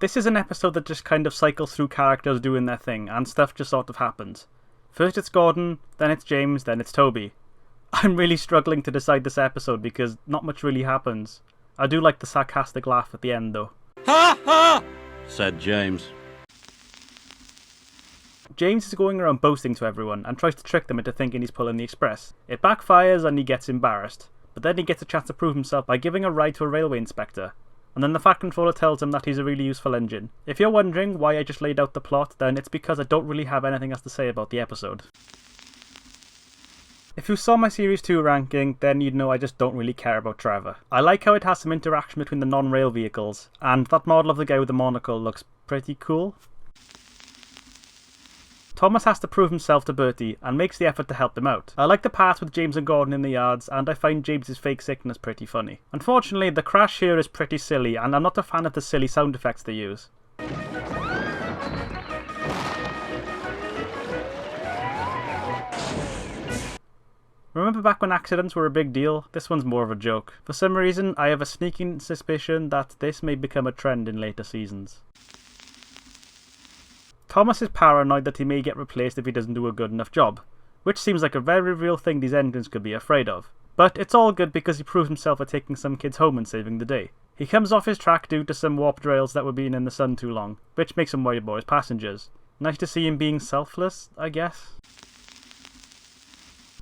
This is an episode that just kind of cycles through characters doing their thing, and stuff just sort of happens. First it's Gordon, then it's James, then it's Toby. I'm really struggling to decide this episode because not much really happens. I do like the sarcastic laugh at the end though. Ha ha! Said James. James is going around boasting to everyone and tries to trick them into thinking he's pulling the express. It backfires and he gets embarrassed, but then he gets a chance to prove himself by giving a ride to a railway inspector. And then the Fat Controller tells him that he's a really useful engine. If you're wondering why I just laid out the plot, then it's because I don't really have anything else to say about the episode. If you saw my Series 2 ranking, then you'd know I just don't really care about Trevor. I like how it has some interaction between the non-rail vehicles, and that model of the guy with the monocle looks pretty cool. Thomas has to prove himself to Bertie, and makes the effort to help him out. I like the part with James and Gordon in the yards, and I find James's fake sickness pretty funny. Unfortunately, the crash here is pretty silly, and I'm not a fan of the silly sound effects they use. Remember back when accidents were a big deal? This one's more of a joke. For some reason, I have a sneaking suspicion that this may become a trend in later seasons. Thomas is paranoid that he may get replaced if he doesn't do a good enough job, which seems like a very real thing these engines could be afraid of. But it's all good because he proves himself at taking some kids home and saving the day. He comes off his track due to some warped rails that were being in the sun too long, which makes him worry about his passengers. Nice to see him being selfless, I guess.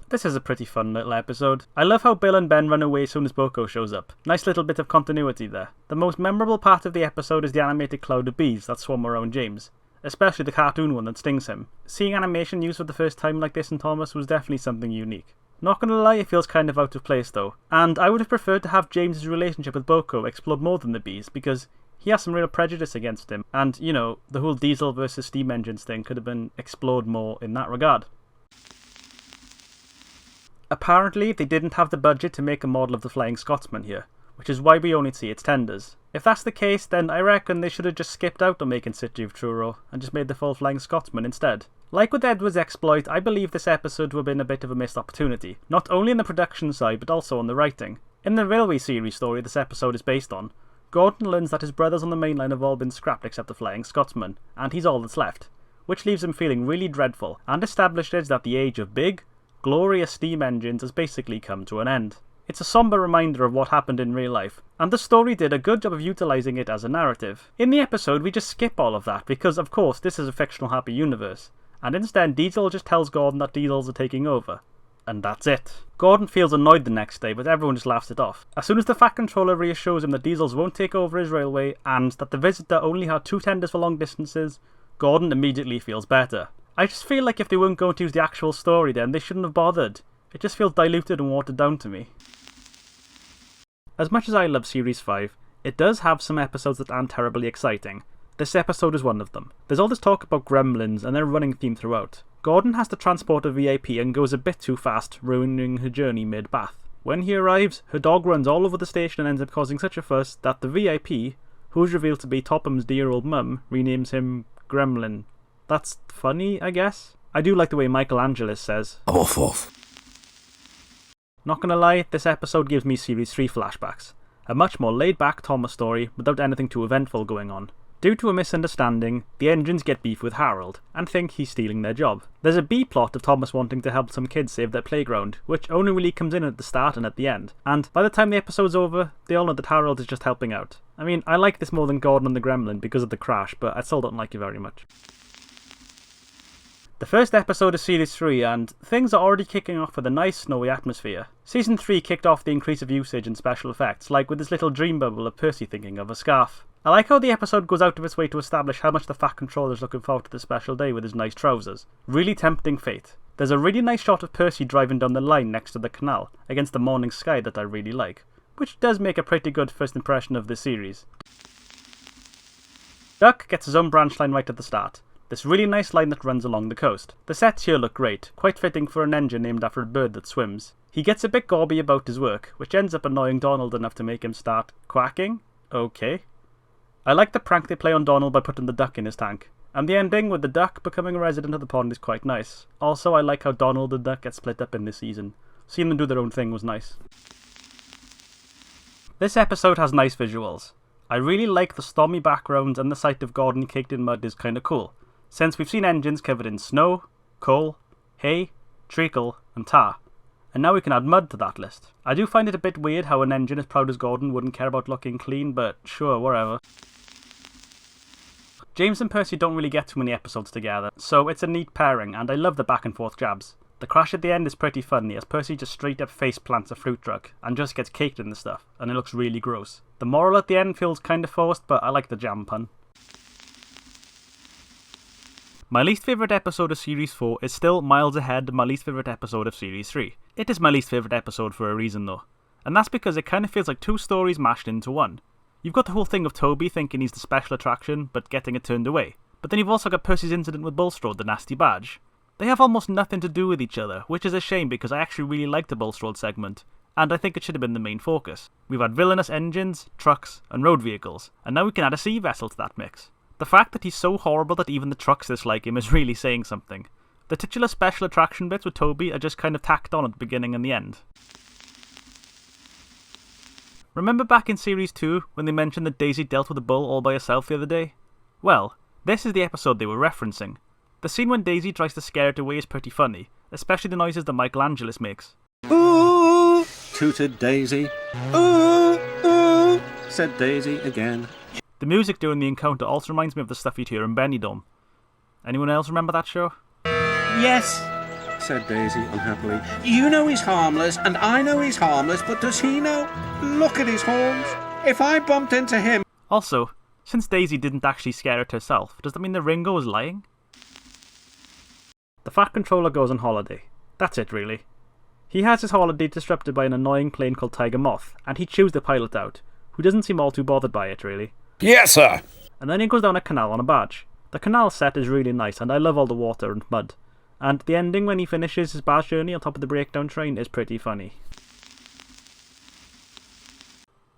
This is a pretty fun little episode. I love how Bill and Ben run away as soon as Boko shows up. Nice little bit of continuity there. The most memorable part of the episode is the animated cloud of bees that swarm around James. Especially the cartoon one that stings him. Seeing animation used for the first time like this in Thomas was definitely something unique. Not gonna lie, it feels kind of out of place though. And I would have preferred to have James's relationship with Boko explored more than the bees, because he has some real prejudice against him. And, you know, the whole diesel versus steam engines thing could have been explored more in that regard. Apparently, they didn't have the budget to make a model of the Flying Scotsman here, which is why we only see its tenders. If that's the case, then I reckon they should have just skipped out on making City of Truro and just made the full Flying Scotsman instead. Like with Edward's exploit, I believe this episode would have been a bit of a missed opportunity, not only in the production side but also on the writing. In the Railway series story this episode is based on, Gordon learns that his brothers on the main line have all been scrapped except the Flying Scotsman, and he's all that's left, which leaves him feeling really dreadful, and establishes that the age of big, glorious steam engines has basically come to an end. It's a somber reminder of what happened in real life, and the story did a good job of utilising it as a narrative. In the episode we just skip all of that because of course this is a fictional happy universe, and instead Diesel just tells Gordon that diesels are taking over. And that's it. Gordon feels annoyed the next day, but everyone just laughs it off. As soon as the Fat Controller reassures him that diesels won't take over his railway and that the Visitor only had 2 tenders for long distances, Gordon immediately feels better. I just feel like if they weren't going to use the actual story then they shouldn't have bothered. It just feels diluted and watered down to me. As much as I love Series 5, it does have some episodes that aren't terribly exciting. This episode is one of them. There's all this talk about gremlins and their running theme throughout. Gordon has to transport a VIP and goes a bit too fast, ruining her journey mid-bath. When he arrives, her dog runs all over the station and ends up causing such a fuss that the VIP, who's revealed to be Topham's dear old mum, renames him Gremlin. That's funny, I guess? I do like the way Michael Angelis says, "Off. Not gonna lie, this episode gives me Series 3 flashbacks. A much more laid-back Thomas story without anything too eventful going on. Due to a misunderstanding, the engines get beef with Harold and think he's stealing their job. There's a B-plot of Thomas wanting to help some kids save their playground, which only really comes in at the start and at the end. And by the time the episode's over, they all know that Harold is just helping out. I mean, I like this more than Gordon and the Gremlin because of the crash, but I still don't like it very much. The first episode of Series 3, and things are already kicking off with a nice snowy atmosphere. Season 3 kicked off the increase of usage and special effects, like with this little dream bubble of Percy thinking of a scarf. I like how the episode goes out of its way to establish how much the Fat Controller's looking forward to the special day with his nice trousers. Really tempting fate. There's a really nice shot of Percy driving down the line next to the canal, against the morning sky that I really like, which does make a pretty good first impression of this series. Duck gets his own branch line right at the start. This really nice line that runs along the coast. The sets here look great, quite fitting for an engine named after a bird that swims. He gets a bit gobby about his work, which ends up annoying Donald enough to make him start quacking? Okay. I like the prank they play on Donald by putting the duck in his tank. And the ending with the duck becoming a resident of the pond is quite nice. Also, I like how Donald and Duck get split up in this season. Seeing them do their own thing was nice. This episode has nice visuals. I really like the stormy backgrounds, and the sight of Gordon caked in mud is kinda cool, since we've seen engines covered in snow, coal, hay, treacle and tar, and now we can add mud to that list. I do find it a bit weird how an engine as proud as Gordon wouldn't care about looking clean, but sure, whatever. James and Percy don't really get too many episodes together, so it's a neat pairing, and I love the back and forth jabs. The crash at the end is pretty funny, as Percy just straight up face plants a fruit truck and just gets caked in the stuff, and it looks really gross. The moral at the end feels kinda forced, but I like the jam pun. My least favourite episode of Series 4 is still miles ahead of my least favourite episode of Series 3. It is my least favourite episode for a reason though, and that's because it kind of feels like two stories mashed into one. You've got the whole thing of Toby thinking he's the special attraction, but getting it turned away. But then you've also got Percy's incident with Bulstrode, the nasty badge. They have almost nothing to do with each other, which is a shame because I actually really liked the Bulstrode segment, and I think it should have been the main focus. We've had villainous engines, trucks, and road vehicles, and now we can add a sea vessel to that mix. The fact that he's so horrible that even the trucks dislike him is really saying something. The titular special attraction bits with Toby are just kind of tacked on at the beginning and the end. Remember back in Series 2 when they mentioned that Daisy dealt with a bull all by herself the other day? Well, this is the episode they were referencing. The scene when Daisy tries to scare it away is pretty funny, especially the noises that Michelangelo makes. Ooh, tooted Daisy. Ooh, ooh, said Daisy again. The music during the encounter also reminds me of the stuff you'd hear in Benidorm. Anyone else remember that show? Yes, said Daisy unhappily. You know he's harmless, and I know he's harmless, but does he know? Look at his horns. If I bumped into him... Also, since Daisy didn't actually scare it herself, does that mean that Ringo is lying? The Fat Controller goes on holiday. That's it, really. He has his holiday disrupted by an annoying plane called Tiger Moth, and he chews the pilot out, who doesn't seem all too bothered by it, really. Yes, sir! And then he goes down a canal on a barge. The canal set is really nice, and I love all the water and mud. And the ending when he finishes his barge journey on top of the breakdown train is pretty funny.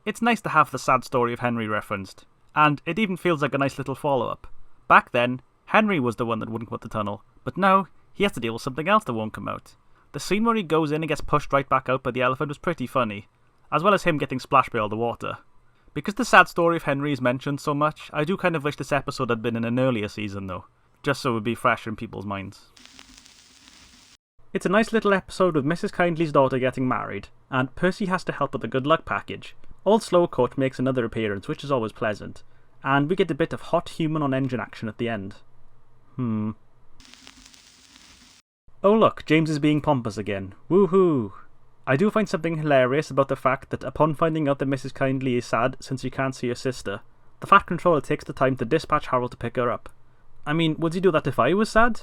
It's nice to have the sad story of Henry referenced, and it even feels like a nice little follow-up. Back then, Henry was the one that wouldn't quit the tunnel, but now he has to deal with something else that won't come out. The scene where he goes in and gets pushed right back out by the elephant was pretty funny, as well as him getting splashed by all the water. Because the sad story of Henry is mentioned so much, I do kind of wish this episode had been in an earlier season though, just so it would be fresh in people's minds. It's a nice little episode with Mrs. Kindly's daughter getting married, and Percy has to help with the good luck package. Old Slowcoat makes another appearance, which is always pleasant, and we get a bit of hot human on engine action at the end. Oh look, James is being pompous again. Woohoo! I do find something hilarious about the fact that upon finding out that Mrs. Kindly is sad since she can't see her sister, the Fat Controller takes the time to dispatch Harold to pick her up. I mean, would he do that if I was sad?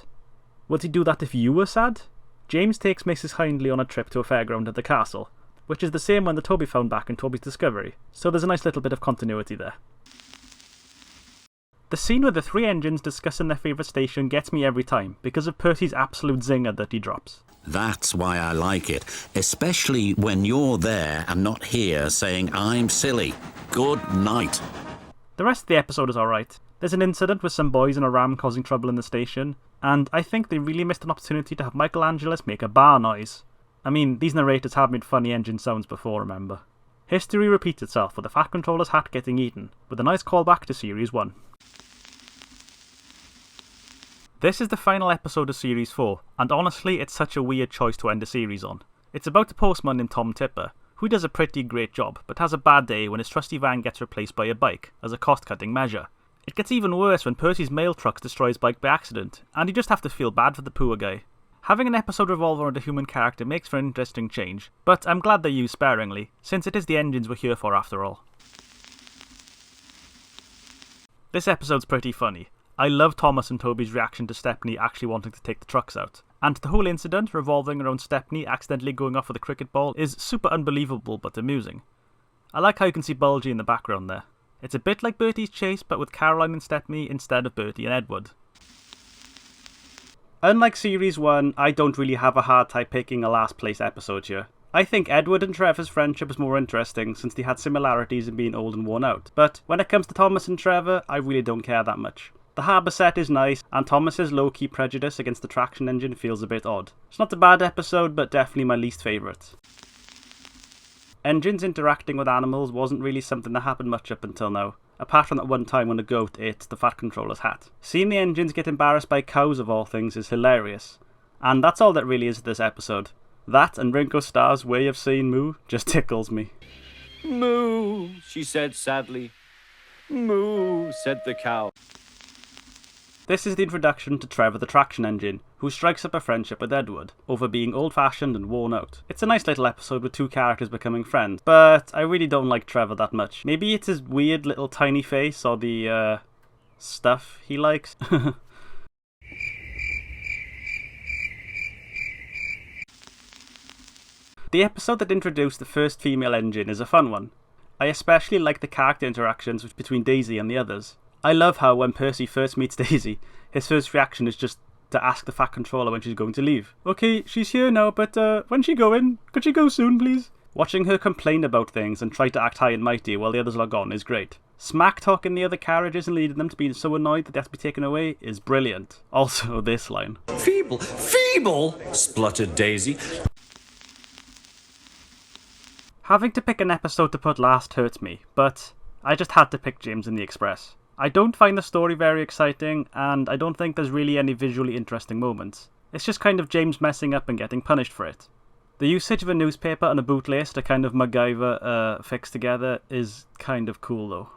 Would he do that if you were sad? James takes Mrs. Kindly on a trip to a fairground at the castle, which is the same one that Toby found back in Toby's Discovery, so there's a nice little bit of continuity there. The scene with the three engines discussing their favourite station gets me every time, because of Percy's absolute zinger that he drops. That's why I like it, especially when you're there and not here saying I'm silly. Good night. The rest of the episode is alright. There's an incident with some boys in a ram causing trouble in the station, and I think they really missed an opportunity to have Michelangelo make a bar noise. I mean, these narrators have made funny engine sounds before, remember. History repeats itself with the Fat Controller's hat getting eaten, with a nice callback to Series 1. This is the final episode of Series 4, and honestly it's such a weird choice to end a series on. It's about a postman named Tom Tipper, who does a pretty great job, but has a bad day when his trusty van gets replaced by a bike, as a cost-cutting measure. It gets even worse when Percy's mail truck destroys his bike by accident, and you just have to feel bad for the poor guy. Having an episode revolve around a human character makes for an interesting change, but I'm glad they use sparingly, since it is the engines we're here for after all. This episode's pretty funny. I love Thomas and Toby's reaction to Stepney actually wanting to take the trucks out. And the whole incident revolving around Stepney accidentally going off with a cricket ball is super unbelievable but amusing. I like how you can see Bulgy in the background there. It's a bit like Bertie's chase but with Caroline and Stepney instead of Bertie and Edward. Unlike Series 1, I don't really have a hard time picking a last place episode here. I think Edward and Trevor's friendship is more interesting since they had similarities in being old and worn out, but when it comes to Thomas and Trevor, I really don't care that much. The harbour set is nice, and Thomas's low-key prejudice against the traction engine feels a bit odd. It's not a bad episode, but definitely my least favourite. Engines interacting with animals wasn't really something that happened much up until now, apart from that one time when a goat ate the Fat Controller's hat. Seeing the engines get embarrassed by cows of all things is hilarious, and that's all that really is this episode. That and Ringo Starr's way of saying moo just tickles me. Moo, she said sadly. Moo, said the cow. This is the introduction to Trevor the Traction Engine, who strikes up a friendship with Edward, over being old-fashioned and worn out. It's a nice little episode with two characters becoming friends, but I really don't like Trevor that much. Maybe it's his weird little tiny face or the, stuff he likes. The episode that introduced the first female engine is a fun one. I especially like the character interactions between Daisy and the others. I love how when Percy first meets Daisy, his first reaction is just to ask the Fat Controller when she's going to leave. Okay, she's here now, but when's she going? Could she go soon, please? Watching her complain about things and try to act high and mighty while the others log on is great. Smack talking the other carriages and leading them to be so annoyed that they have to be taken away is brilliant. Also, this line. Feeble, feeble, spluttered Daisy. Having to pick an episode to put last hurts me, but I just had to pick James and the Express. I don't find the story very exciting, and I don't think there's really any visually interesting moments. It's just kind of James messing up and getting punished for it. The usage of a newspaper and a bootlace to kind of MacGyver fix together is kind of cool though.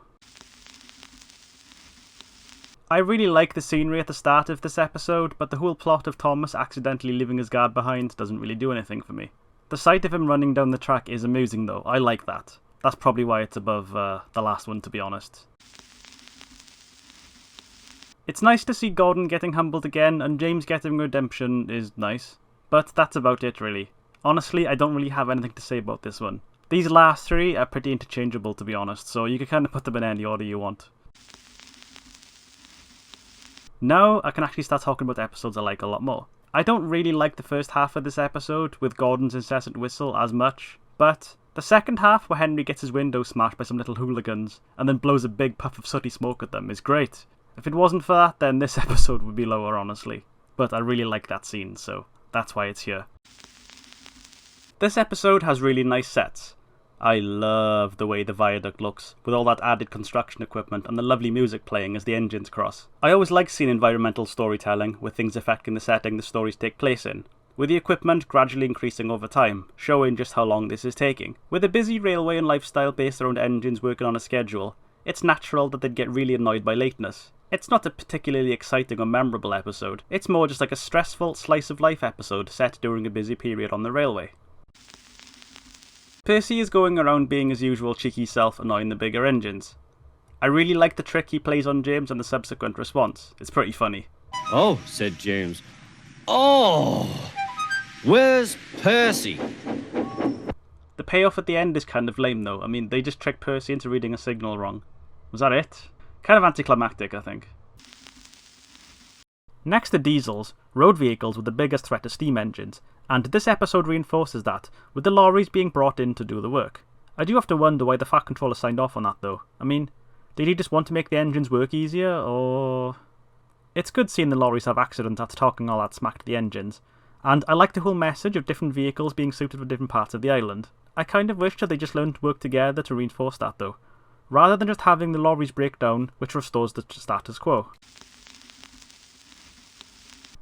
I really like the scenery at the start of this episode, but the whole plot of Thomas accidentally leaving his guard behind doesn't really do anything for me. The sight of him running down the track is amusing though, I like that. That's probably why it's above the last one, to be honest. It's nice to see Gordon getting humbled again, and James getting redemption is nice. But that's about it really. Honestly, I don't really have anything to say about this one. These last three are pretty interchangeable to be honest, so you can kind of put them in any order you want. Now I can actually start talking about episodes I like a lot more. I don't really like the first half of this episode, with Gordon's incessant whistle, as much, but the second half, where Henry gets his window smashed by some little hooligans, and then blows a big puff of sooty smoke at them, is great. If it wasn't for that, then this episode would be lower, honestly. But I really like that scene, so that's why it's here. This episode has really nice sets. I love the way the viaduct looks, with all that added construction equipment and the lovely music playing as the engines cross. I always like seeing environmental storytelling, with things affecting the setting the stories take place in, with the equipment gradually increasing over time, showing just how long this is taking. With a busy railway and lifestyle based around engines working on a schedule, it's natural that they'd get really annoyed by lateness. It's not a particularly exciting or memorable episode, it's more just like a stressful slice-of-life episode set during a busy period on the railway. Percy is going around being his usual cheeky self, annoying the bigger engines. I really like the trick he plays on James and the subsequent response. It's pretty funny. Oh, said James. Oh, where's Percy? The payoff at the end is kind of lame though. I mean, they just tricked Percy into reading a signal wrong. Was that it? Kind of anticlimactic, I think. Next to diesels, road vehicles were the biggest threat to steam engines, and this episode reinforces that, with the lorries being brought in to do the work. I do have to wonder why the Fat Controller signed off on that though. I mean, did he just want to make the engines work easier, or... It's good seeing the lorries have accidents after talking all that smack to the engines, and I like the whole message of different vehicles being suited for different parts of the island. I kind of wish that they just learned to work together to reinforce that though, rather than just having the lorries break down, which restores the status quo.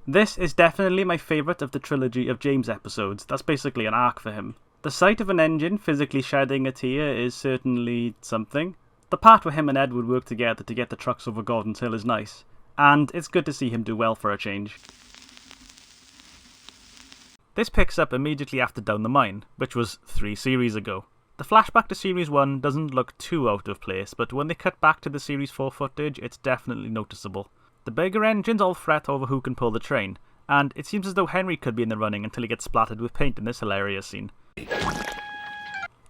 This is definitely my favourite of the trilogy of James episodes. That's basically an arc for him. The sight of an engine physically shedding a tear is certainly something. The part where him and Edward work together to get the trucks over Gordon's Hill is nice, and it's good to see him do well for a change. This picks up immediately after Down the Mine, which was 3 series ago. The flashback to Series 1 doesn't look too out of place, but when they cut back to the Series 4 footage, it's definitely noticeable. The bigger engines all fret over who can pull the train, and it seems as though Henry could be in the running until he gets splattered with paint in this hilarious scene.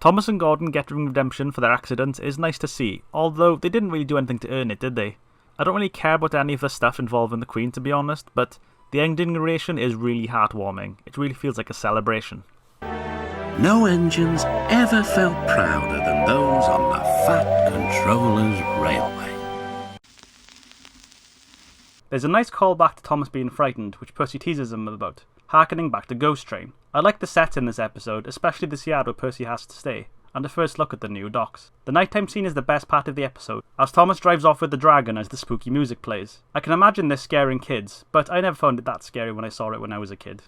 Thomas and Gordon getting redemption for their accident is nice to see, although they didn't really do anything to earn it, did they? I don't really care about any of the stuff involving the Queen, to be honest, but the ending narration is really heartwarming. It really feels like a celebration. No engines ever felt prouder than those on the Fat Controller's Railway. There's a nice callback to Thomas being frightened, which Percy teases him about, harkening back to Ghost Train. I like the sets in this episode, especially this yard where Percy has to stay, and a first look at the new docks. The nighttime scene is the best part of the episode, as Thomas drives off with the dragon as the spooky music plays. I can imagine this scaring kids, but I never found it that scary when I saw it when I was a kid.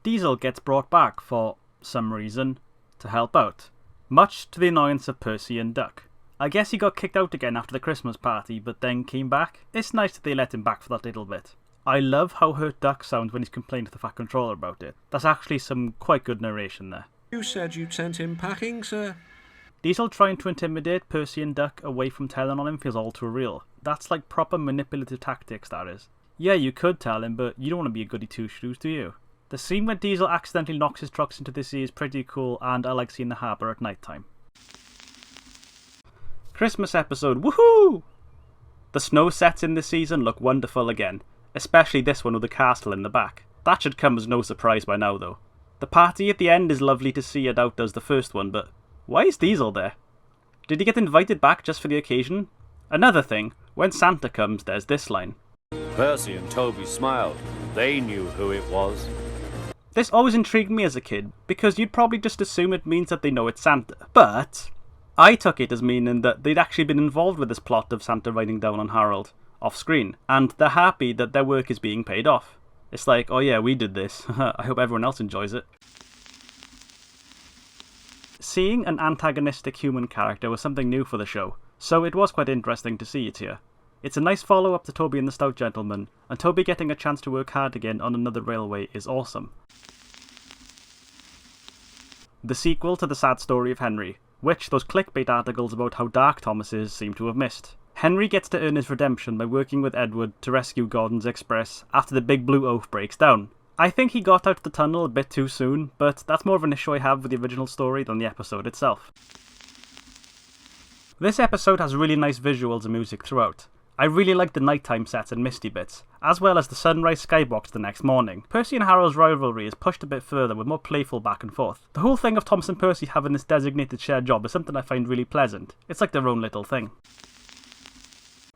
Diesel gets brought back for some reason to help out, much to the annoyance of Percy and Duck. I guess he got kicked out again after the Christmas party, but then came back. It's nice that they let him back for that little bit. I love how hurt Duck sounds when he's complaining to the Fat Controller about it. That's actually some quite good narration there. You said you'd sent him packing, sir. Diesel trying to intimidate Percy and Duck away from telling on him feels all too real. That's like proper manipulative tactics, that is. Yeah, you could tell him, but you don't want to be a goody two-shoes, do you? The scene where Diesel accidentally knocks his trucks into the sea is pretty cool, and I like seeing the harbour at night time. Christmas episode, woohoo! The snow sets in this season look wonderful again, especially this one with the castle in the back. That should come as no surprise by now though. The party at the end is lovely to see, it outdoes the first one, but why is Diesel there? Did he get invited back just for the occasion? Another thing, when Santa comes there's this line. Percy and Toby smiled. They knew who it was. This always intrigued me as a kid, because you'd probably just assume it means that they know it's Santa, but I took it as meaning that they'd actually been involved with this plot of Santa riding down on Harold, off screen, and they're happy that their work is being paid off. It's like, oh yeah, we did this, I hope everyone else enjoys it. Seeing an antagonistic human character was something new for the show, so it was quite interesting to see it here. It's a nice follow-up to Toby and the Stout Gentleman, and Toby getting a chance to work hard again on another railway is awesome. The sequel to the sad story of Henry, which those clickbait articles about how dark Thomas is seem to have missed. Henry gets to earn his redemption by working with Edward to rescue Gordon's Express after the Big Blue Oaf breaks down. I think he got out of the tunnel a bit too soon, but that's more of an issue I have with the original story than the episode itself. This episode has really nice visuals and music throughout. I really like the nighttime sets and misty bits, as well as the sunrise skybox the next morning. Percy and Harold's rivalry is pushed a bit further with more playful back and forth. The whole thing of Thomas and Percy having this designated shared job is something I find really pleasant. It's like their own little thing.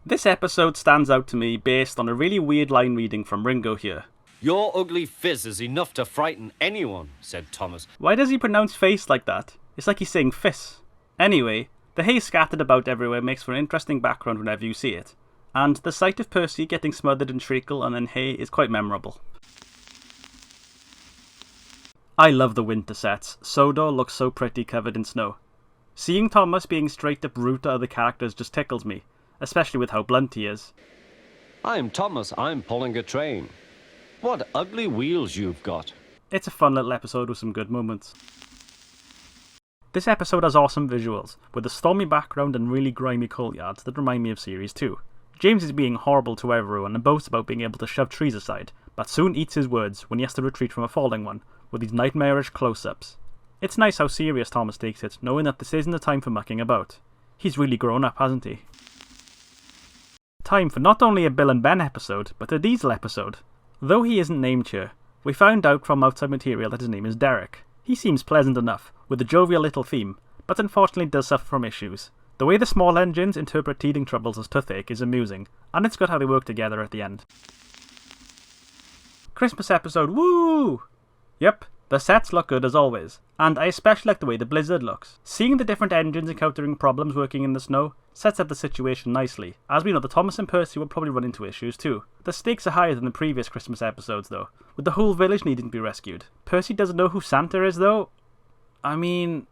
This episode stands out to me based on a really weird line reading from Ringo here. Your ugly fizz is enough to frighten anyone, said Thomas. Why does he pronounce face like that? It's like he's saying fiss. Anyway, the hay scattered about everywhere makes for an interesting background whenever you see it. And the sight of Percy getting smothered in treacle and then hay is quite memorable. I love the winter sets. Sodor looks so pretty covered in snow. Seeing Thomas being straight up rude to other characters just tickles me, especially with how blunt he is. I'm Thomas, I'm pulling a train. What ugly wheels you've got. It's a fun little episode with some good moments. This episode has awesome visuals, with a stormy background and really grimy courtyards that remind me of Series 2. James is being horrible to everyone and boasts about being able to shove trees aside, but soon eats his words when he has to retreat from a falling one, with these nightmarish close-ups. It's nice how serious Thomas takes it, knowing that this isn't the time for mucking about. He's really grown up, hasn't he? Time for not only a Bill and Ben episode, but a Diesel episode. Though he isn't named here, we found out from outside material that his name is Derek. He seems pleasant enough, with a jovial little theme, but unfortunately does suffer from issues. The way the small engines interpret teething troubles as toothache is amusing, and it's good how they work together at the end. Christmas episode, woo! Yep, the sets look good as always, and I especially like the way the blizzard looks. Seeing the different engines encountering problems working in the snow sets up the situation nicely, as we know that Thomas and Percy will probably run into issues too. The stakes are higher than the previous Christmas episodes though, with the whole village needing to be rescued. Percy doesn't know who Santa is though. I mean,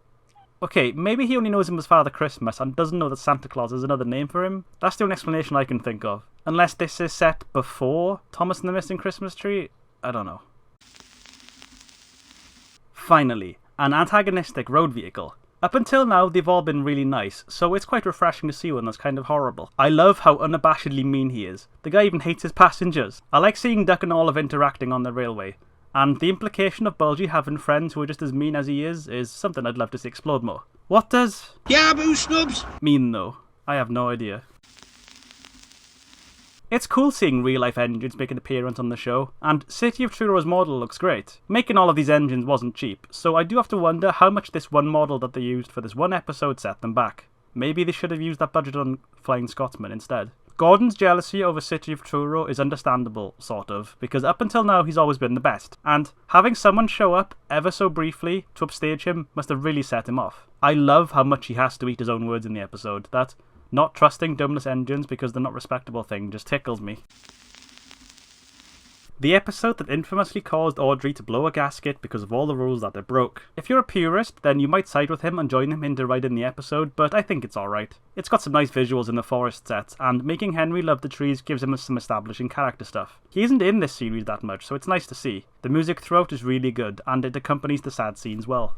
Okay, maybe he only knows him as Father Christmas and doesn't know that Santa Claus is another name for him. That's the only explanation I can think of. Unless this is set before Thomas and the Missing Christmas Tree? I don't know. Finally, an antagonistic road vehicle. Up until now, they've all been really nice, so it's quite refreshing to see one that's kind of horrible. I love how unabashedly mean he is. The guy even hates his passengers. I like seeing Duck and Olive interacting on the railway. And the implication of Bulgy having friends who are just as mean as he is something I'd love to see explored more. What does Yaboo snubs mean though? I have no idea. It's cool seeing real-life engines make an appearance on the show, and City of Truro's model looks great. Making all of these engines wasn't cheap, so I do have to wonder how much this one model that they used for this one episode set them back. Maybe they should have used that budget on Flying Scotsman instead. Gordon's jealousy over City of Truro is understandable, sort of, because up until now he's always been the best, and having someone show up, ever so briefly, to upstage him must have really set him off. I love how much he has to eat his own words in the episode. That not trusting dumbless engines because they're not respectable thing just tickles me. The episode that infamously caused Audrey to blow a gasket because of all the rules that it broke. If you're a purist, then you might side with him and join him in deriding the episode, but I think it's alright. It's got some nice visuals in the forest set, and making Henry love the trees gives him some establishing character stuff. He isn't in this series that much, so it's nice to see. The music throughout is really good, and it accompanies the sad scenes well.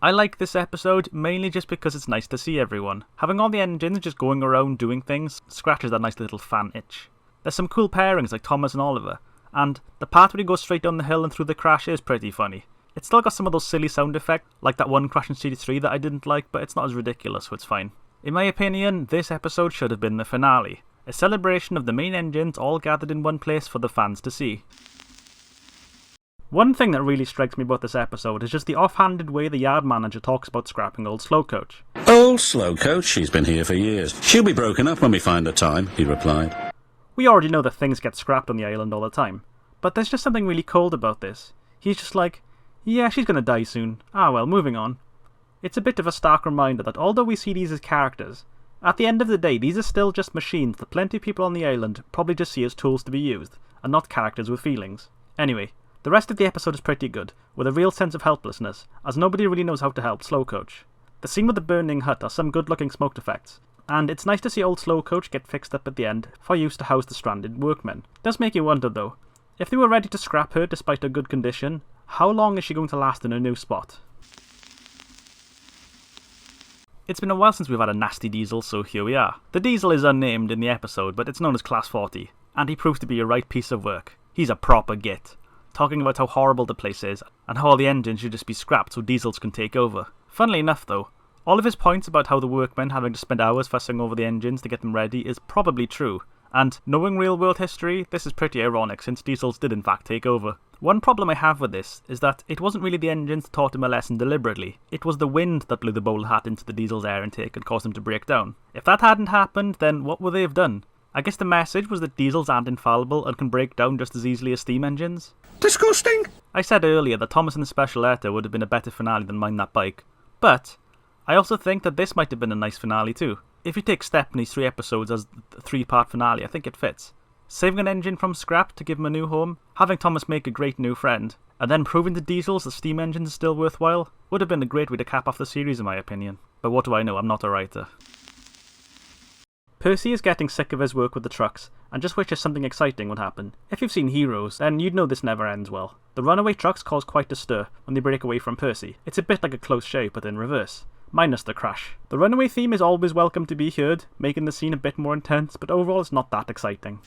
I like this episode mainly just because it's nice to see everyone. Having all the engines just going around doing things scratches that nice little fan itch. There's some cool pairings like Thomas and Oliver, and the part where he goes straight down the hill and through the crash is pretty funny. It's still got some of those silly sound effects, like that one crash in CD3 that I didn't like, but it's not as ridiculous, so it's fine. In my opinion, this episode should have been the finale. A celebration of the main engines all gathered in one place for the fans to see. One thing that really strikes me about this episode is just the offhanded way the yard manager talks about scrapping old Slow Coach. Old Slow Coach? She's been here for years. She'll be broken up when we find the time, he replied. We already know that things get scrapped on the island all the time, but there's just something really cold about this. He's just like, yeah, she's gonna die soon. Ah well, moving on. It's a bit of a stark reminder that although we see these as characters, at the end of the day these are still just machines that plenty of people on the island probably just see as tools to be used, and not characters with feelings. Anyway, the rest of the episode is pretty good, with a real sense of helplessness, as nobody really knows how to help Slow Coach. The scene with the burning hut are some good looking smoked effects, and it's nice to see old Slow Coach get fixed up at the end for use to house the stranded workmen. It does make you wonder though, if they were ready to scrap her despite her good condition, how long is she going to last in her new spot? It's been a while since we've had a nasty Diesel, so here we are. The Diesel is unnamed in the episode, but it's known as Class 40, and he proves to be a right piece of work. He's a proper git, talking about how horrible the place is, and how all the engines should just be scrapped so Diesels can take over. Funnily enough though, all of his points about how the workmen having to spend hours fussing over the engines to get them ready is probably true, and knowing real world history, this is pretty ironic since Diesels did in fact take over. One problem I have with this is that it wasn't really the engines that taught him a lesson deliberately, it was the wind that blew the bowler hat into the Diesel's air intake and caused him to break down. If that hadn't happened, then what would they have done? I guess the message was that Diesels aren't infallible and can break down just as easily as steam engines. Disgusting! I said earlier that Thomas and the Special Letter would have been a better finale than Mind That Bike, but I also think that this might have been a nice finale too. If you take Stepney's 3 episodes as the 3-part finale, I think it fits. Saving an engine from scrap to give him a new home, having Thomas make a great new friend, and then proving to Diesels that steam engines are still worthwhile, would have been a great way to cap off the series in my opinion. But what do I know, I'm not a writer. Percy is getting sick of his work with the trucks, and just wishes something exciting would happen. If you've seen Heroes, then you'd know this never ends well. The runaway trucks cause quite a stir when they break away from Percy. It's a bit like a close shave but in reverse. Minus the crash. The runaway theme is always welcome to be heard, making the scene a bit more intense, but overall it's not that exciting.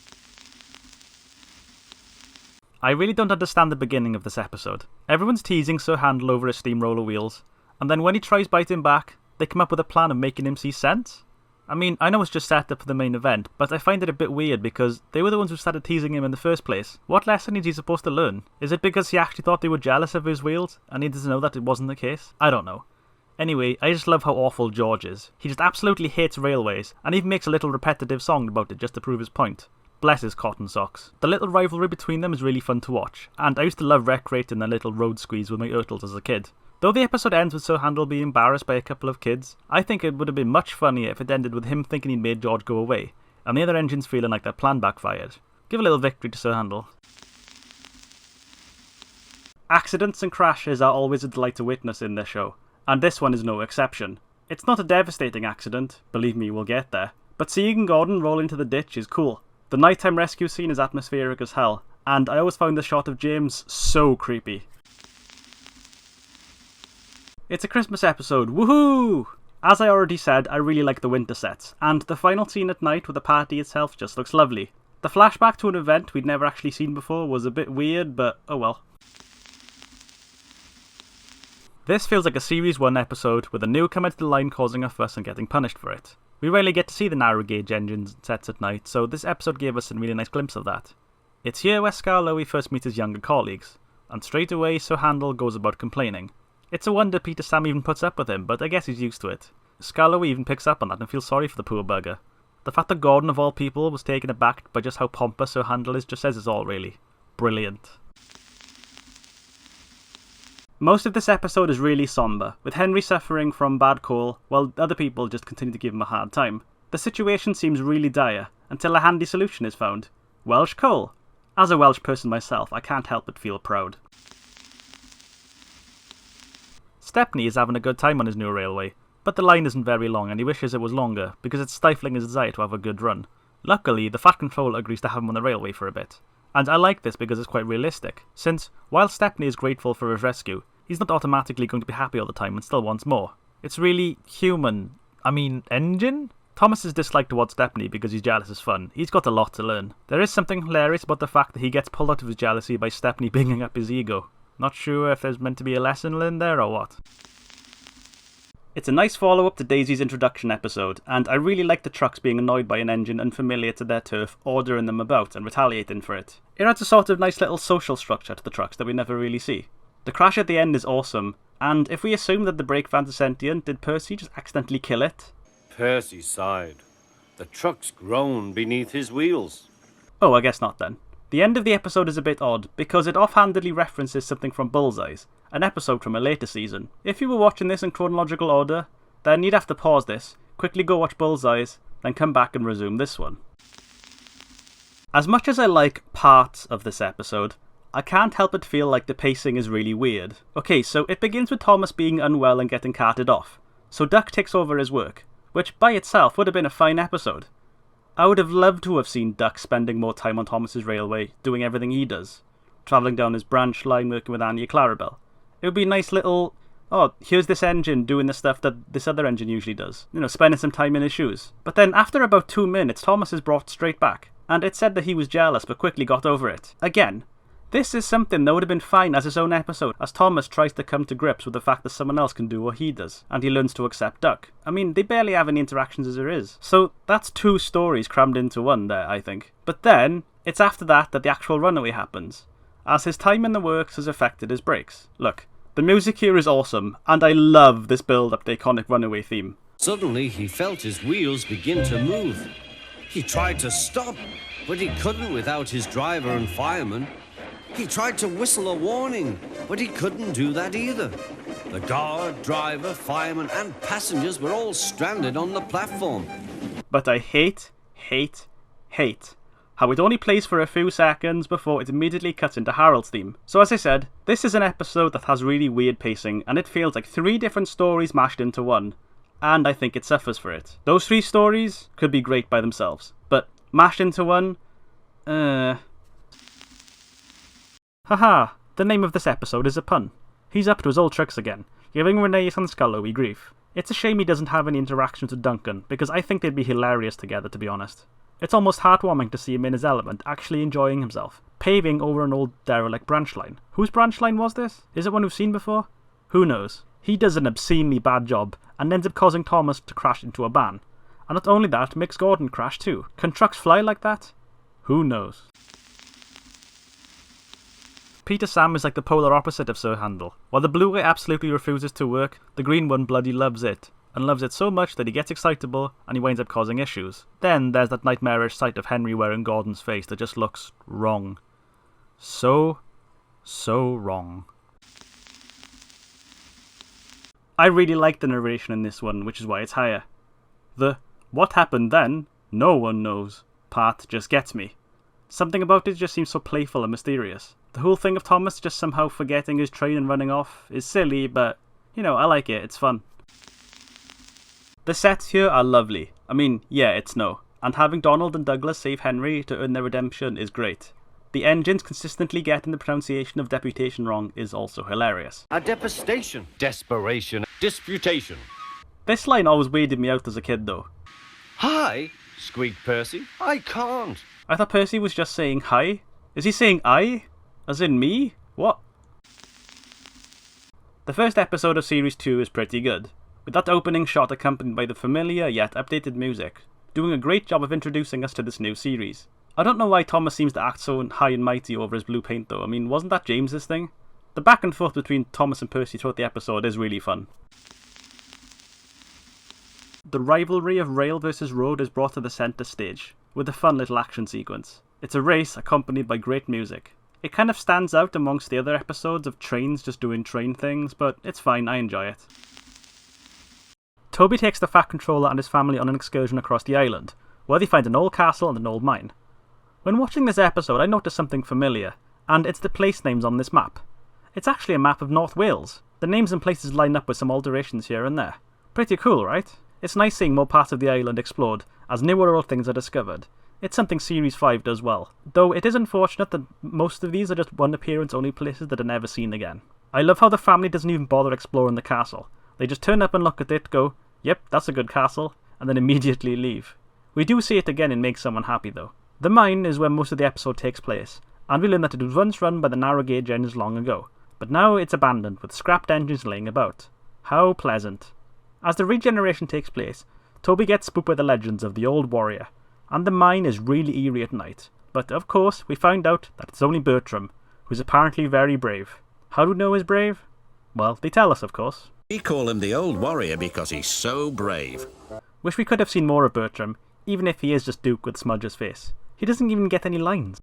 I really don't understand the beginning of this episode. Everyone's teasing Sir Handel over his steamroller wheels, and then when he tries biting back, they come up with a plan of making him see sense? I mean, I know it's just set up for the main event, but I find it a bit weird because they were the ones who started teasing him in the first place. What lesson is he supposed to learn? Is it because he actually thought they were jealous of his wheels and needed to know that it wasn't the case? I don't know. Anyway, I just love how awful George is. He just absolutely hates railways, and even makes a little repetitive song about it just to prove his point. Bless his cotton socks. The little rivalry between them is really fun to watch, and I used to love recreating their little road squeeze with my Urtles as a kid. Though the episode ends with Sir Handel being embarrassed by a couple of kids, I think it would have been much funnier if it ended with him thinking he'd made George go away, and the other engines feeling like their plan backfired. Give a little victory to Sir Handel. Accidents and crashes are always a delight to witness in this show, and this one is no exception. It's not a devastating accident, believe me, we'll get there, but seeing Gordon roll into the ditch is cool. The nighttime rescue scene is atmospheric as hell, and I always found the shot of James so creepy. It's a Christmas episode, woohoo! As I already said, I really like the winter sets, and the final scene at night with the party itself just looks lovely. The flashback to an event we'd never actually seen before was a bit weird, but oh well. This feels like a Series 1 episode with a newcomer to the line causing a fuss and getting punished for it. We rarely get to see the narrow gauge engines and sets at night, so this episode gave us a really nice glimpse of that. It's here where Scarlowy first meets his younger colleagues, and straight away Sir Handel goes about complaining. It's a wonder Peter Sam even puts up with him, but I guess he's used to it. Scarlowy even picks up on that and feels sorry for the poor bugger. The fact that Gordon of all people was taken aback by just how pompous Sir Handel is just says it all really. Brilliant. Most of this episode is really somber, with Henry suffering from bad coal, while other people just continue to give him a hard time. The situation seems really dire, until a handy solution is found. Welsh coal. As a Welsh person myself, I can't help but feel proud. Stepney is having a good time on his new railway, but the line isn't very long and he wishes it was longer, because it's stifling his desire to have a good run. Luckily, the Fat Controller agrees to have him on the railway for a bit. And I like this because it's quite realistic, since, while Stepney is grateful for his rescue, he's not automatically going to be happy all the time and still wants more. It's really human. Engine? Thomas's dislike towards Stepney because he's jealous is fun. He's got a lot to learn. There is something hilarious about the fact that he gets pulled out of his jealousy by Stepney bringing up his ego. Not sure if there's meant to be a lesson learned there or what. It's a nice follow-up to Daisy's introduction episode, and I really like the trucks being annoyed by an engine unfamiliar to their turf, ordering them about and retaliating for it. It adds a sort of nice little social structure to the trucks that we never really see. The crash at the end is awesome, and if we assume that the brake vans are sentient, did Percy just accidentally kill it? Percy sighed. The trucks groaned beneath his wheels. Oh, I guess not then. The end of the episode is a bit odd, because it offhandedly references something from Bullseye's, an episode from a later season. If you were watching this in chronological order, then you'd have to pause this, quickly go watch Bullseye's, then come back and resume this one. As much as I like parts of this episode, I can't help but feel like the pacing is really weird. Okay, so it begins with Thomas being unwell and getting carted off, so Duck takes over his work, which by itself would have been a fine episode. I would have loved to have seen Duck spending more time on Thomas's railway, doing everything he does. Travelling down his branch line, working with Annie and Clarabelle. It would be a nice little, oh, here's this engine doing the stuff that this other engine usually does. You know, spending some time in his shoes. But then after about 2 minutes, Thomas is brought straight back. And it said that he was jealous but quickly got over it. Again, this is something that would have been fine as its own episode, as Thomas tries to come to grips with the fact that someone else can do what he does, and he learns to accept Duck. I mean, they barely have any interactions as there is. So that's 2 stories crammed into one there, I think. But then, it's after that that the actual runaway happens, as his time in the works has affected his brakes. Look, the music here is awesome, and I love this build-up to the iconic runaway theme. Suddenly, he felt his wheels begin to move. He tried to stop, but he couldn't without his driver and fireman. He tried to whistle a warning, but he couldn't do that either. The guard, driver, fireman, and passengers were all stranded on the platform. But I hate how it only plays for a few seconds before it immediately cuts into Harold's theme. So as I said, this is an episode that has really weird pacing, and it feels like 3 different stories mashed into one. And I think it suffers for it. Those 3 stories could be great by themselves, but mashed into one? Haha, the name of this episode is a pun. He's up to his old tricks again, giving Renee and Scullowy grief. It's a shame he doesn't have any interactions with Duncan, because I think they'd be hilarious together, to be honest. It's almost heartwarming to see him in his element, actually enjoying himself, paving over an old derelict branch line. Whose branch line was this? Is it one we've seen before? Who knows? He does an obscenely bad job, and ends up causing Thomas to crash into a ban. And not only that, makes Gordon crash too. Can trucks fly like that? Who knows? Peter Sam is like the polar opposite of Sir Handel. While the Blu-ray absolutely refuses to work, the green one bloody loves it. And loves it so much that he gets excitable and he winds up causing issues. Then there's that nightmarish sight of Henry wearing Gordon's face that just looks wrong. So wrong. I really like the narration in this one, which is why it's higher. The "what happened then, no one knows" part just gets me. Something about it just seems so playful and mysterious. The whole thing of Thomas just somehow forgetting his train and running off is silly, but, I like it, it's fun. The sets here are lovely. I mean, yeah, it's snow. And having Donald and Douglas save Henry to earn their redemption is great. The engines consistently getting the pronunciation of deputation wrong is also hilarious. A depistation, desperation, disputation. This line always weirded me out as a kid though. Hi, squeaked Percy. I can't. I thought Percy was just saying hi. Is he saying I? As in me? What? The first episode of Series 2 is pretty good, with that opening shot accompanied by the familiar yet updated music, doing a great job of introducing us to this new series. I don't know why Thomas seems to act so high and mighty over his blue paint though. I mean, wasn't that James's thing? The back and forth between Thomas and Percy throughout the episode is really fun. The rivalry of rail versus road is brought to the centre stage, with a fun little action sequence. It's a race accompanied by great music. It kind of stands out amongst the other episodes of trains just doing train things, but it's fine, I enjoy it. Toby takes the Fat Controller and his family on an excursion across the island, where they find an old castle and an old mine. When watching this episode, I noticed something familiar, and it's the place names on this map. It's actually a map of North Wales. The names and places line up with some alterations here and there. Pretty cool, right? It's nice seeing more parts of the island explored, as newer old things are discovered. It's something Series 5 does well, though it is unfortunate that most of these are just one appearance only places that are never seen again. I love how the family doesn't even bother exploring the castle. They just turn up and look at it, go, yep, that's a good castle, and then immediately leave. We do see it again and make someone happy though. The mine is where most of the episode takes place, and we learn that it was once run by the narrow gauge engines long ago, but now it's abandoned with scrapped engines laying about. How pleasant. As the regeneration takes place, Toby gets spooked by the legends of the old warrior, and the mine is really eerie at night, but of course we find out that it's only Bertram, who's apparently very brave. How do we know he's brave? Well, they tell us of course. We call him the Old Warrior because he's so brave. Wish we could have seen more of Bertram, even if he is just Duke with Smudge's face. He doesn't even get any lines.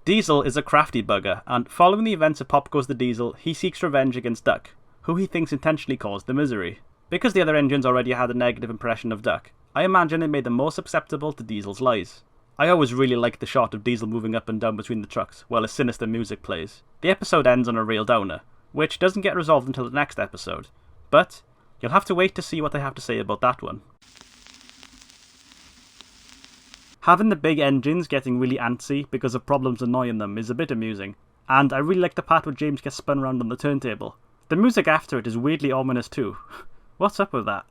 Diesel is a crafty bugger, and following the events of Pop Goes the Diesel, he seeks revenge against Duck, who he thinks intentionally caused the misery. Because the other engines already had a negative impression of Duck, I imagine it made them more susceptible to Diesel's lies. I always really liked the shot of Diesel moving up and down between the trucks while his sinister music plays. The episode ends on a real downer, which doesn't get resolved until the next episode, but you'll have to wait to see what I have to say about that one. Having the big engines getting really antsy because of problems annoying them is a bit amusing, and I really like the part where James gets spun around on the turntable. The music after it is weirdly ominous too. What's up with that?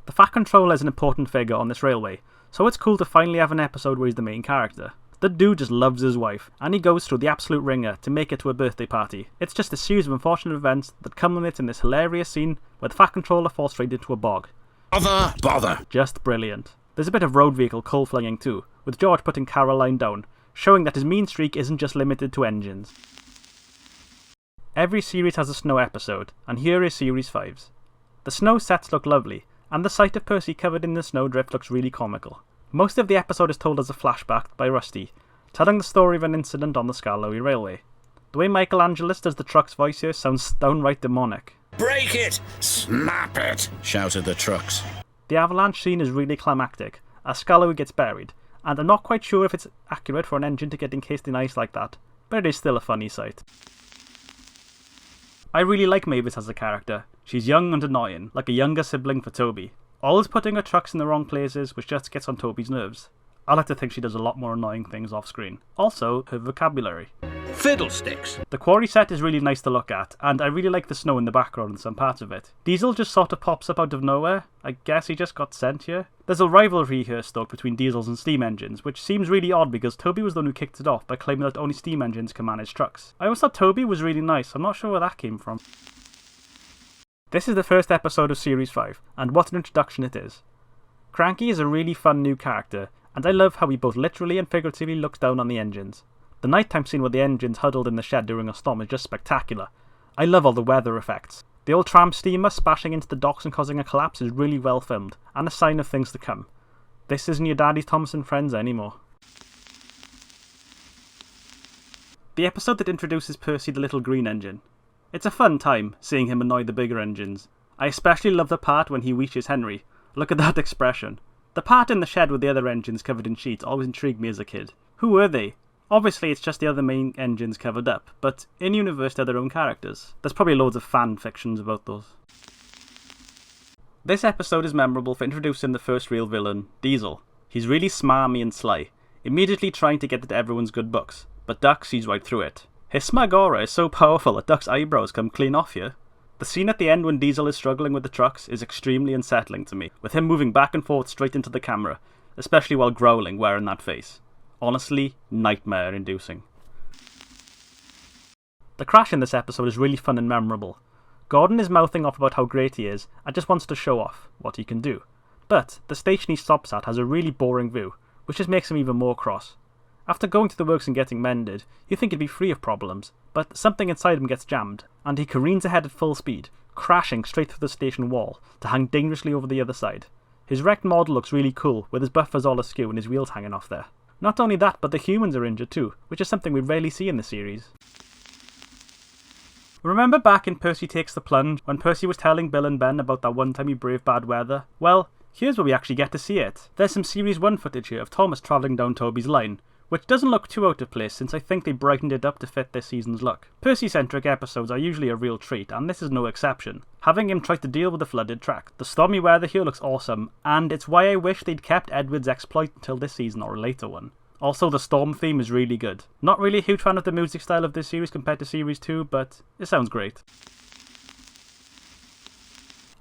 The Fat Controller is an important figure on this railway, so it's cool to finally have an episode where he's the main character. The dude just loves his wife, and he goes through the absolute ringer to make it to a birthday party. It's just a series of unfortunate events that culminate in this hilarious scene where the Fat Controller falls straight into a bog. Bother! Just brilliant. There's a bit of road vehicle coal flinging too, with George putting Caroline down, showing that his mean streak isn't just limited to engines. Every series has a snow episode, and here is Series 5's. The snow sets look lovely, and the sight of Percy covered in the snowdrift looks really comical. Most of the episode is told as a flashback by Rusty, telling the story of an incident on the Skarloey Railway. The way Michael Angelis does the truck's voice here sounds downright demonic. Break it! Snap it! Shouted the trucks. The avalanche scene is really climactic, as Skarloey gets buried, and I'm not quite sure if it's accurate for an engine to get encased in ice like that, but it is still a funny sight. I really like Mavis as a character. She's young and annoying, like a younger sibling for Toby. Always putting her trucks in the wrong places, which just gets on Toby's nerves. I like to think she does a lot more annoying things off screen. Also, her vocabulary. Fiddlesticks. The quarry set is really nice to look at, and I really like the snow in the background and some parts of it. Diesel just sort of pops up out of nowhere. I guess he just got sent here. There's a rivalry here stoked between diesels and steam engines, which seems really odd because Toby was the one who kicked it off by claiming that only steam engines can manage trucks. I always thought Toby was really nice. I'm not sure where that came from. This is the first episode of Series 5, and what an introduction it is. Cranky is a really fun new character, and I love how he both literally and figuratively looks down on the engines. The nighttime scene where the engines huddled in the shed during a storm is just spectacular. I love all the weather effects. The old tram steamer splashing into the docks and causing a collapse is really well filmed, and a sign of things to come. This isn't your daddy's Thomas and Friends anymore. The episode that introduces Percy the Little Green Engine. It's a fun time, seeing him annoy the bigger engines. I especially love the part when he wishes Henry. Look at that expression. The part in the shed with the other engines covered in sheets always intrigued me as a kid. Who were they? Obviously it's just the other main engines covered up, but in-universe they're their own characters. There's probably loads of fan fictions about those. This episode is memorable for introducing the first real villain, Diesel. He's really smarmy and sly, immediately trying to get into everyone's good books, but Duck sees right through it. His smug aura is so powerful that Duck's eyebrows come clean off here. The scene at the end when Diesel is struggling with the trucks is extremely unsettling to me, with him moving back and forth straight into the camera, especially while growling, wearing that face. Honestly, nightmare-inducing. The crash in this episode is really fun and memorable. Gordon is mouthing off about how great he is and just wants to show off what he can do. But the station he stops at has a really boring view, which just makes him even more cross. After going to the works and getting mended, you think he'd be free of problems, but something inside him gets jammed, and he careens ahead at full speed, crashing straight through the station wall to hang dangerously over the other side. His wrecked model looks really cool, with his buffers all askew and his wheels hanging off there. Not only that, but the humans are injured too, which is something we rarely see in the series. Remember back in Percy Takes the Plunge, when Percy was telling Bill and Ben about that one time he braved bad weather? Well, here's where we actually get to see it. There's some Series 1 footage here of Thomas travelling down Toby's line, which doesn't look too out of place since I think they brightened it up to fit this season's look. Percy-centric episodes are usually a real treat, and this is no exception. Having him try to deal with the flooded track. The stormy weather here looks awesome, and it's why I wish they'd kept Edward's exploit until this season or a later one. Also, the storm theme is really good. Not really a huge fan of the music style of this series compared to Series 2, but it sounds great.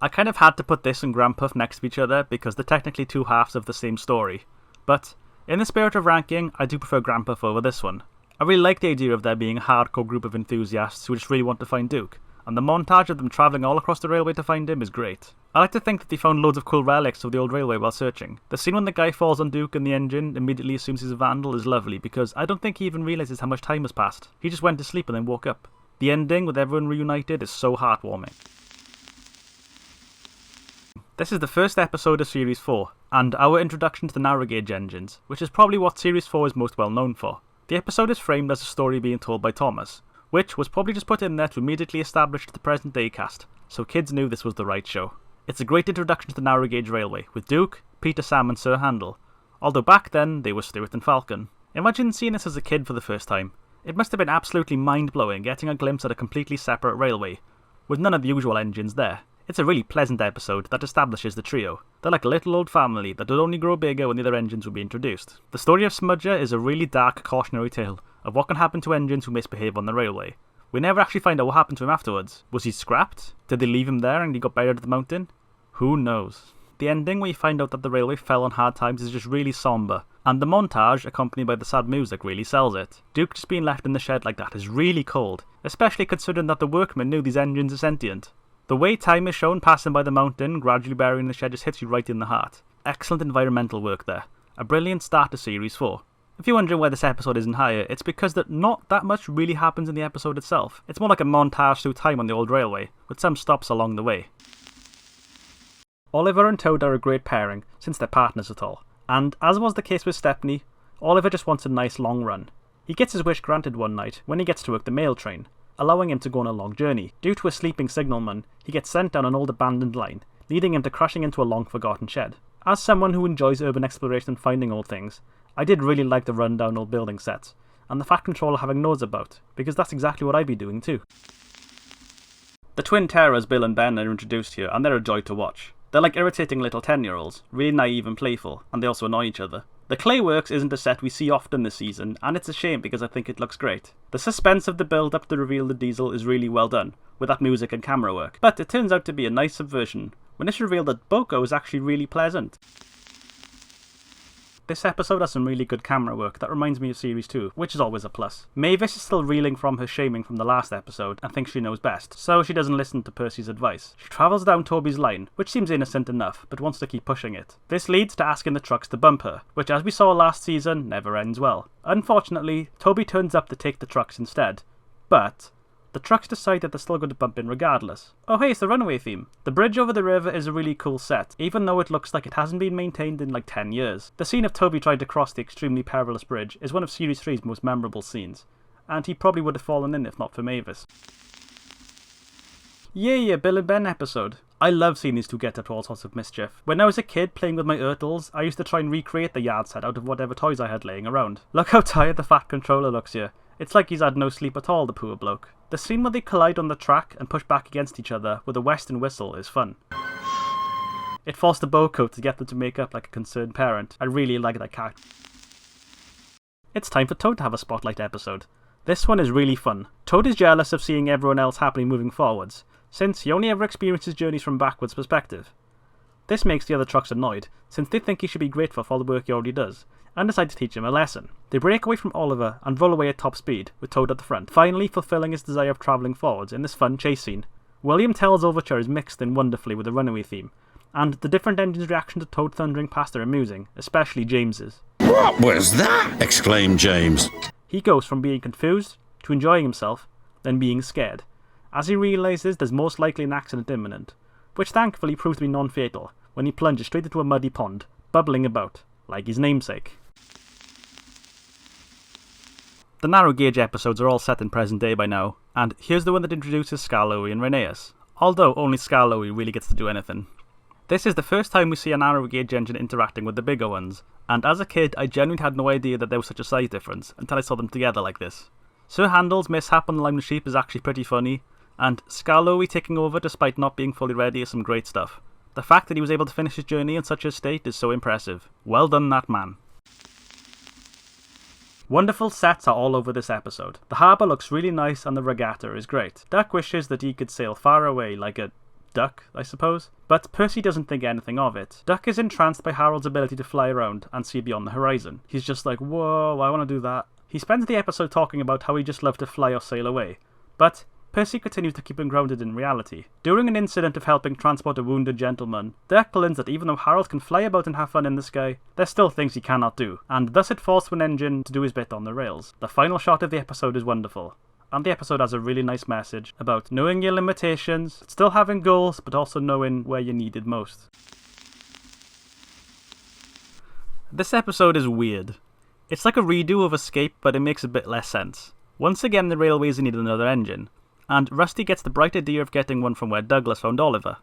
I kind of had to put this and Grandpuff next to each other because they're technically two halves of the same story, but in the spirit of ranking, I do prefer Grandpuff over this one. I really like the idea of there being a hardcore group of enthusiasts who just really want to find Duke, and the montage of them travelling all across the railway to find him is great. I like to think that they found loads of cool relics of the old railway while searching. The scene when the guy falls on Duke and the engine immediately assumes he's a vandal is lovely because I don't think he even realises how much time has passed. He just went to sleep and then woke up. The ending with everyone reunited is so heartwarming. This is the first episode of Series 4, and our introduction to the narrow gauge engines, which is probably what Series 4 is most well known for. The episode is framed as a story being told by Thomas, which was probably just put in there to immediately establish the present day cast, so kids knew this was the right show. It's a great introduction to the narrow gauge railway, with Duke, Peter, Sam and Sir Handel, although back then they were Stuart and Falcon. Imagine seeing this as a kid for the first time. It must have been absolutely mind-blowing getting a glimpse at a completely separate railway, with none of the usual engines there. It's a really pleasant episode that establishes the trio. They're like a little old family that would only grow bigger when the other engines would be introduced. The story of Smudger is a really dark cautionary tale of what can happen to engines who misbehave on the railway. We never actually find out what happened to him afterwards. Was he scrapped? Did they leave him there and he got buried at the mountain? Who knows? The ending where you find out that the railway fell on hard times is just really somber, and the montage, accompanied by the sad music, really sells it. Duke just being left in the shed like that is really cold, especially considering that the workmen knew these engines are sentient. The way time is shown passing by the mountain, gradually burying the shed, just hits you right in the heart. Excellent environmental work there. A brilliant start to Series 4. If you're wondering why this episode isn't higher, it's because that not that much really happens in the episode itself. It's more like a montage through time on the old railway, with some stops along the way. Oliver and Toad are a great pairing, since they're partners at all. And as was the case with Stepney, Oliver just wants a nice long run. He gets his wish granted one night when he gets to work the mail train, allowing him to go on a long journey. Due to a sleeping signalman, he gets sent down an old abandoned line, leading him to crashing into a long-forgotten shed. As someone who enjoys urban exploration and finding old things, I did really like the rundown old building sets, and the Fat Controller having knows about, because that's exactly what I'd be doing too. The twin terrors Bill and Ben are introduced here, and they're a joy to watch. They're like irritating little 10-year-olds, really naive and playful, and they also annoy each other. The Clayworks isn't a set we see often this season, and it's a shame because I think it looks great. The suspense of the build-up to reveal the Diesel is really well done, with that music and camera work, but it turns out to be a nice subversion, when it's revealed that Boko is actually really pleasant. This episode has some really good camera work that reminds me of Series 2, which is always a plus. Mavis is still reeling from her shaming from the last episode and thinks she knows best, so she doesn't listen to Percy's advice. She travels down Toby's line, which seems innocent enough, but wants to keep pushing it. This leads to asking the trucks to bump her, which as we saw last season, never ends well. Unfortunately, Toby turns up to take the trucks instead, but the trucks decide that they're still going to bump in regardless. Oh hey, it's the runaway theme. The bridge over the river is a really cool set, even though it looks like it hasn't been maintained in like 10 years. The scene of Toby trying to cross the extremely perilous bridge is one of Series 3's most memorable scenes, and he probably would have fallen in if not for Mavis. Yay, a Bill and Ben episode. I love seeing these two get up to all sorts of mischief. When I was a kid playing with my Urtles, I used to try and recreate the yard set out of whatever toys I had laying around. Look how tired the fat controller looks here. It's like he's had no sleep at all, the poor bloke. The scene where they collide on the track and push back against each other with a western whistle is fun. It forced the Bowcoat to get them to make up like a concerned parent. I really like that character. It's time for Toad to have a spotlight episode. This one is really fun. Toad is jealous of seeing everyone else happily moving forwards, since he only ever experiences journeys from backwards perspective. This makes the other trucks annoyed, since they think he should be grateful for all the work he already does, and decide to teach him a lesson. They break away from Oliver and roll away at top speed, with Toad at the front, finally fulfilling his desire of travelling forwards in this fun chase scene. William Tell's overture is mixed in wonderfully with the runaway theme, and the different engines' reaction to Toad thundering past are amusing, especially James's. What was that? Exclaimed James. He goes from being confused to enjoying himself, then being scared, as he realises there's most likely an accident imminent, which thankfully proves to be non-fatal when he plunges straight into a muddy pond, bubbling about, like his namesake. The narrow gauge episodes are all set in present day by now, and here's the one that introduces Skarloey and Rheneas, although only Skarloey really gets to do anything. This is the first time we see a narrow gauge engine interacting with the bigger ones, and as a kid I genuinely had no idea that there was such a size difference until I saw them together like this. Sir Handel's mishap on the Lime Sheep is actually pretty funny, and Skarloey taking over despite not being fully ready is some great stuff. The fact that he was able to finish his journey in such a state is so impressive. Well done, that man. Wonderful sets are all over this episode. The harbour looks really nice and the regatta is great. Duck wishes that he could sail far away like a duck, I suppose. But Percy doesn't think anything of it. Duck is entranced by Harold's ability to fly around and see beyond the horizon. He's just like, whoa, I want to do that. He spends the episode talking about how he just loved to fly or sail away. But Percy continues to keep him grounded in reality. During an incident of helping transport a wounded gentleman, Duck learns that even though Harold can fly about and have fun in the sky, there's still things he cannot do, and thus it falls to an engine to do his bit on the rails. The final shot of the episode is wonderful, and the episode has a really nice message about knowing your limitations, still having goals, but also knowing where you're needed most. This episode is weird. It's like a redo of Escape, but it makes a bit less sense. Once again, the railways need another engine, and Rusty gets the bright idea of getting one from where Douglas found Oliver.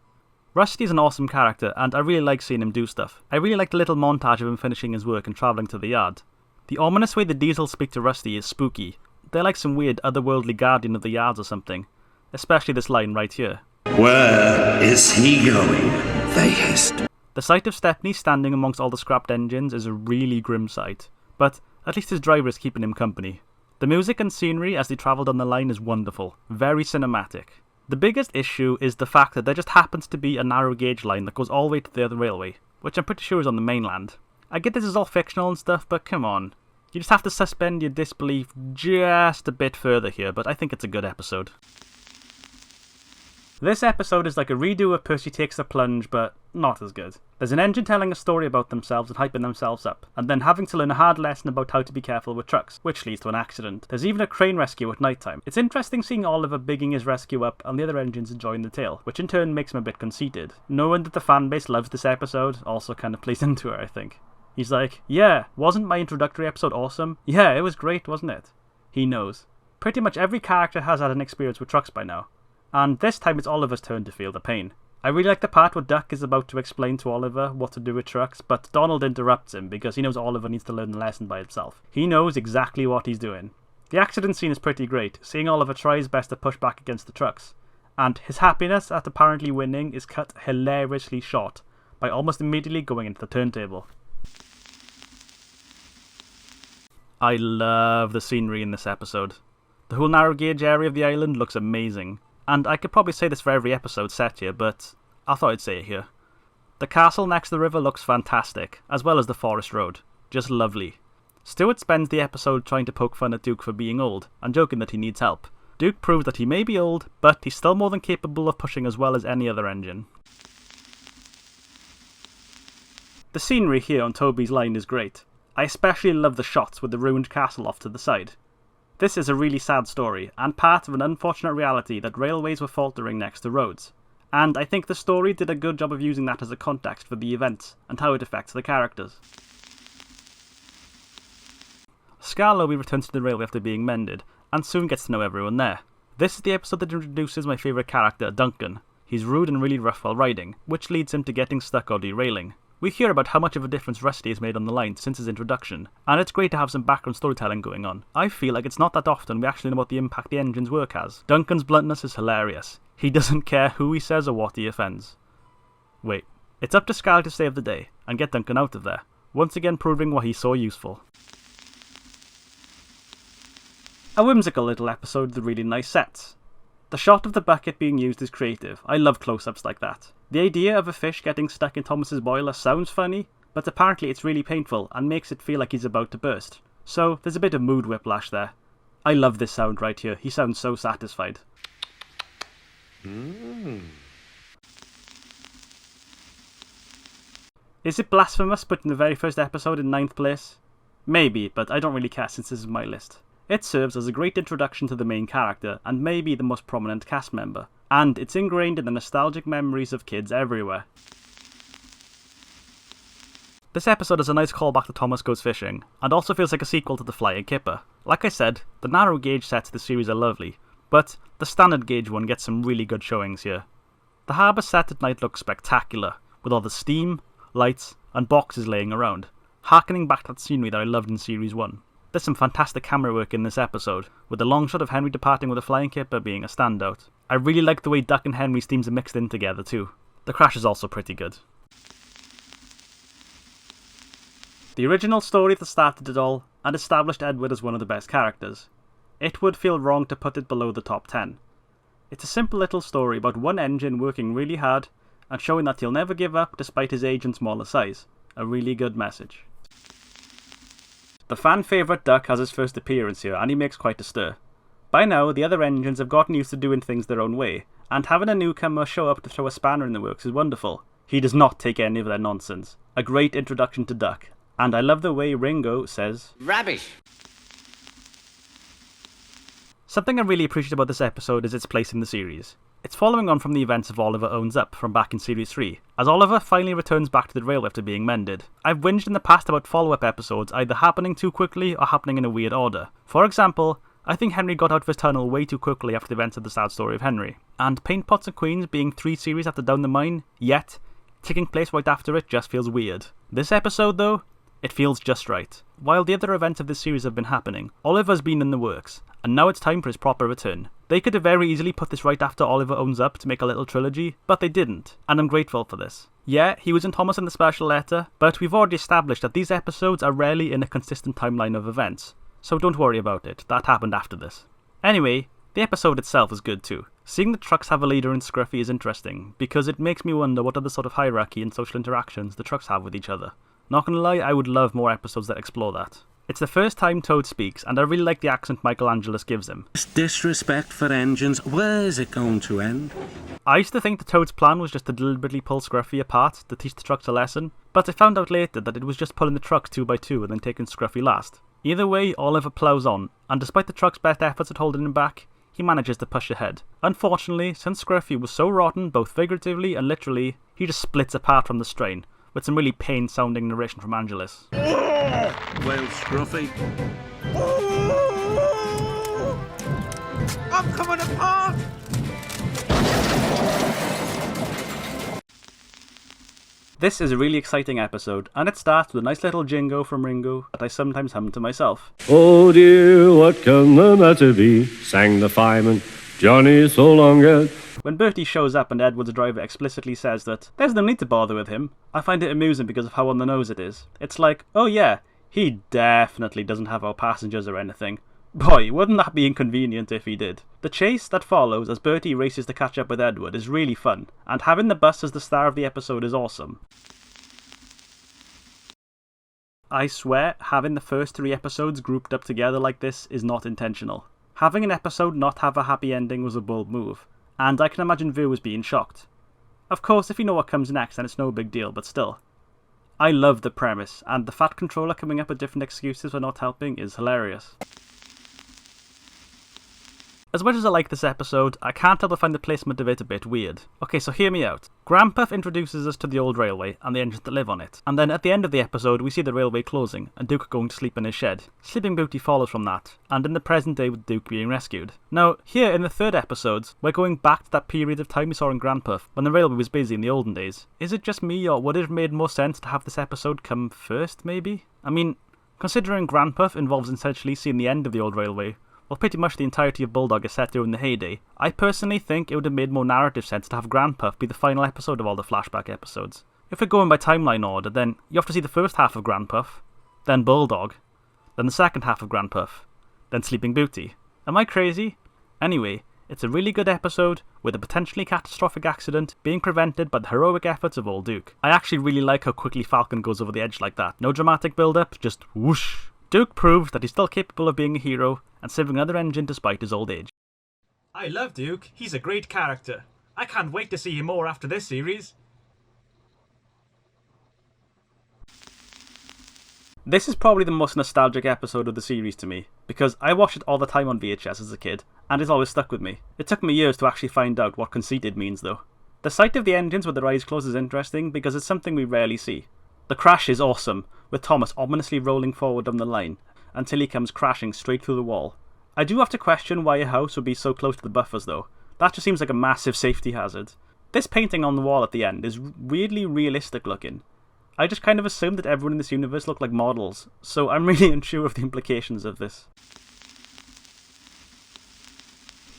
Rusty's an awesome character, and I really like seeing him do stuff. I really like the little montage of him finishing his work and travelling to the yard. The ominous way the Diesels speak to Rusty is spooky. They're like some weird otherworldly guardian of the yards or something. Especially this line right here. Where is he going? They hissed. The sight of Stepney standing amongst all the scrapped engines is a really grim sight, but at least his driver is keeping him company. The music and scenery as they travel down the line is wonderful, very cinematic. The biggest issue is the fact that there just happens to be a narrow gauge line that goes all the way to the other railway, which I'm pretty sure is on the mainland. I get this is all fictional and stuff, but come on. You just have to suspend your disbelief just a bit further here, but I think it's a good episode. This episode is like a redo of Percy Takes the Plunge, but not as good. There's an engine telling a story about themselves and hyping themselves up, and then having to learn a hard lesson about how to be careful with trucks, which leads to an accident. There's even a crane rescue at night time. It's interesting seeing Oliver bigging his rescue up and the other engines enjoying the tale, which in turn makes him a bit conceited. Knowing that the fanbase loves this episode also kind of plays into it, I think. He's like, yeah, wasn't my introductory episode awesome? Yeah, it was great, wasn't it? He knows. Pretty much every character has had an experience with trucks by now, and this time it's Oliver's turn to feel the pain. I really like the part where Duck is about to explain to Oliver what to do with trucks, but Donald interrupts him because he knows Oliver needs to learn the lesson by himself. He knows exactly what he's doing. The accident scene is pretty great, seeing Oliver try his best to push back against the trucks, and his happiness at apparently winning is cut hilariously short by almost immediately going into the turntable. I love the scenery in this episode. The whole narrow gauge area of the island looks amazing, and I could probably say this for every episode set here, but I thought I'd say it here. The castle next to the river looks fantastic, as well as the forest road. Just lovely. Stuart spends the episode trying to poke fun at Duke for being old, and joking that he needs help. Duke proves that he may be old, but he's still more than capable of pushing as well as any other engine. The scenery here on Toby's line is great. I especially love the shots with the ruined castle off to the side. This is a really sad story, and part of an unfortunate reality that railways were faltering next to roads. And I think the story did a good job of using that as a context for the events, and how it affects the characters. Skarloey returns to the railway after being mended, and soon gets to know everyone there. This is the episode that introduces my favourite character, Duncan. He's rude and really rough while riding, which leads him to getting stuck or derailing. We hear about how much of a difference Rusty has made on the line since his introduction, and it's great to have some background storytelling going on. I feel like it's not that often we actually know about the impact the engine's work has. Duncan's bluntness is hilarious. He doesn't care who he says or what he offends. Wait, it's up to Sky to save the day, and get Duncan out of there, once again proving why he's so useful. A whimsical little episode with really nice sets. The shot of the bucket being used is creative. I love close-ups like that. The idea of a fish getting stuck in Thomas's boiler sounds funny, but apparently it's really painful and makes it feel like he's about to burst. So there's a bit of mood whiplash there. I love this sound right here. He sounds so satisfied. Is it blasphemous putting the very first episode in 9th place? Maybe, but I don't really care since this is my list. It serves as a great introduction to the main character, and maybe the most prominent cast member, and it's ingrained in the nostalgic memories of kids everywhere. This episode is a nice callback to Thomas Goes Fishing, and also feels like a sequel to The Flying Kipper. Like I said, the narrow gauge sets of the series are lovely, but the standard gauge one gets some really good showings here. The harbour set at night looks spectacular, with all the steam, lights, and boxes laying around, harkening back to that scenery that I loved in Series 1. There's some fantastic camera work in this episode, with the long shot of Henry departing with a flying kipper being a standout. I really like the way Duck and Henry's themes are mixed in together too. The crash is also pretty good. The original story that started it all, and established Edward as one of the best characters. It would feel wrong to put it below the top 10. It's a simple little story about one engine working really hard, and showing that he'll never give up despite his age and smaller size. A really good message. The fan favourite Duck has his first appearance here, and he makes quite a stir. By now, the other engines have gotten used to doing things their own way, and having a newcomer show up to throw a spanner in the works is wonderful. He does not take any of their nonsense. A great introduction to Duck, and I love the way Ringo says, Rubbish! Something I really appreciate about this episode is its place in the series. It's following on from the events of Oliver Owns Up from back in Series 3, as Oliver finally returns back to the railway after being mended. I've whinged in the past about follow-up episodes either happening too quickly or happening in a weird order. For example, I think Henry got out of his tunnel way too quickly after the events of the sad story of Henry, and Paint Pots and Queens being 3 series after Down the Mine, yet taking place right after it just feels weird. This episode though, it feels just right. While the other events of this series have been happening, Oliver's been in the works, and now it's time for his proper return. They could have very easily put this right after Oliver Owns Up to make a little trilogy, but they didn't, and I'm grateful for this. Yeah, he was in Thomas and the Special Letter, but we've already established that these episodes are rarely in a consistent timeline of events, so don't worry about it, that happened after this. Anyway, the episode itself is good too. Seeing the trucks have a leader in Scruffy is interesting, because it makes me wonder what other sort of hierarchy and social interactions the trucks have with each other. Not gonna lie, I would love more episodes that explore that. It's the first time Toad speaks, and I really like the accent Michael Angelis gives him. This disrespect for engines, where is it going to end? I used to think that Toad's plan was just to deliberately pull Scruffy apart to teach the trucks a lesson, but I found out later that it was just pulling the trucks 2 by 2 and then taking Scruffy last. Either way, Oliver ploughs on, and despite the truck's best efforts at holding him back, he manages to push ahead. Unfortunately, since Scruffy was so rotten both figuratively and literally, he just splits apart from the strain, with some really pain-sounding narration from Angelis. Well, Scruffy. I'm coming apart! This is a really exciting episode, and it starts with a nice little jingo from Ringo that I sometimes hum to myself. Oh dear, what can the matter be? Sang the fireman, Johnny so long yet. When Bertie shows up and Edward's driver explicitly says that there's no need to bother with him, I find it amusing because of how on the nose it is. It's like, oh yeah, he definitely doesn't have our passengers or anything. Boy, wouldn't that be inconvenient if he did. The chase that follows as Bertie races to catch up with Edward is really fun, and having the bus as the star of the episode is awesome. I swear, having the first 3 episodes grouped up together like this is not intentional. Having an episode not have a happy ending was a bold move, and I can imagine viewers being shocked. Of course, if you know what comes next, then it's no big deal, but still. I love the premise, and the Fat Controller coming up with different excuses for not helping is hilarious. As much as I like this episode, I can't help but find the placement of it a bit weird. Okay, so hear me out. Grandpuff introduces us to the old railway and the engines that live on it, and then at the end of the episode we see the railway closing and Duke going to sleep in his shed. Sleeping Beauty follows from that, and in the present day with Duke being rescued. Now, here in the third episode, we're going back to that period of time we saw in Grandpuff, when the railway was busy in the olden days. Is it just me, or would it have made more sense to have this episode come first, maybe? I mean, considering Grandpuff involves essentially seeing the end of the old railway, well, pretty much the entirety of Bulldog is set during the heyday, I personally think it would have made more narrative sense to have Grandpuff be the final episode of all the flashback episodes. If we're going by timeline order, then you have to see the first half of Grandpuff, then Bulldog, then the second half of Grandpuff, then Sleeping Beauty. Am I crazy? Anyway, it's a really good episode, with a potentially catastrophic accident being prevented by the heroic efforts of old Duke. I actually really like how quickly Falcon goes over the edge like that. No dramatic build-up, just whoosh. Duke proves that he's still capable of being a hero and saving another engine despite his old age. I love Duke. He's a great character. I can't wait to see him more after this series. This is probably the most nostalgic episode of the series to me, because I watched it all the time on VHS as a kid, and it's always stuck with me. It took me years to actually find out what conceited means though. The sight of the engines with their eyes closed is interesting because it's something we rarely see. The crash is awesome, with Thomas ominously rolling forward down the line, until he comes crashing straight through the wall. I do have to question why a house would be so close to the buffers though. That just seems like a massive safety hazard. This painting on the wall at the end is weirdly realistic looking. I just kind of assumed that everyone in this universe looked like models, so I'm really unsure of the implications of this.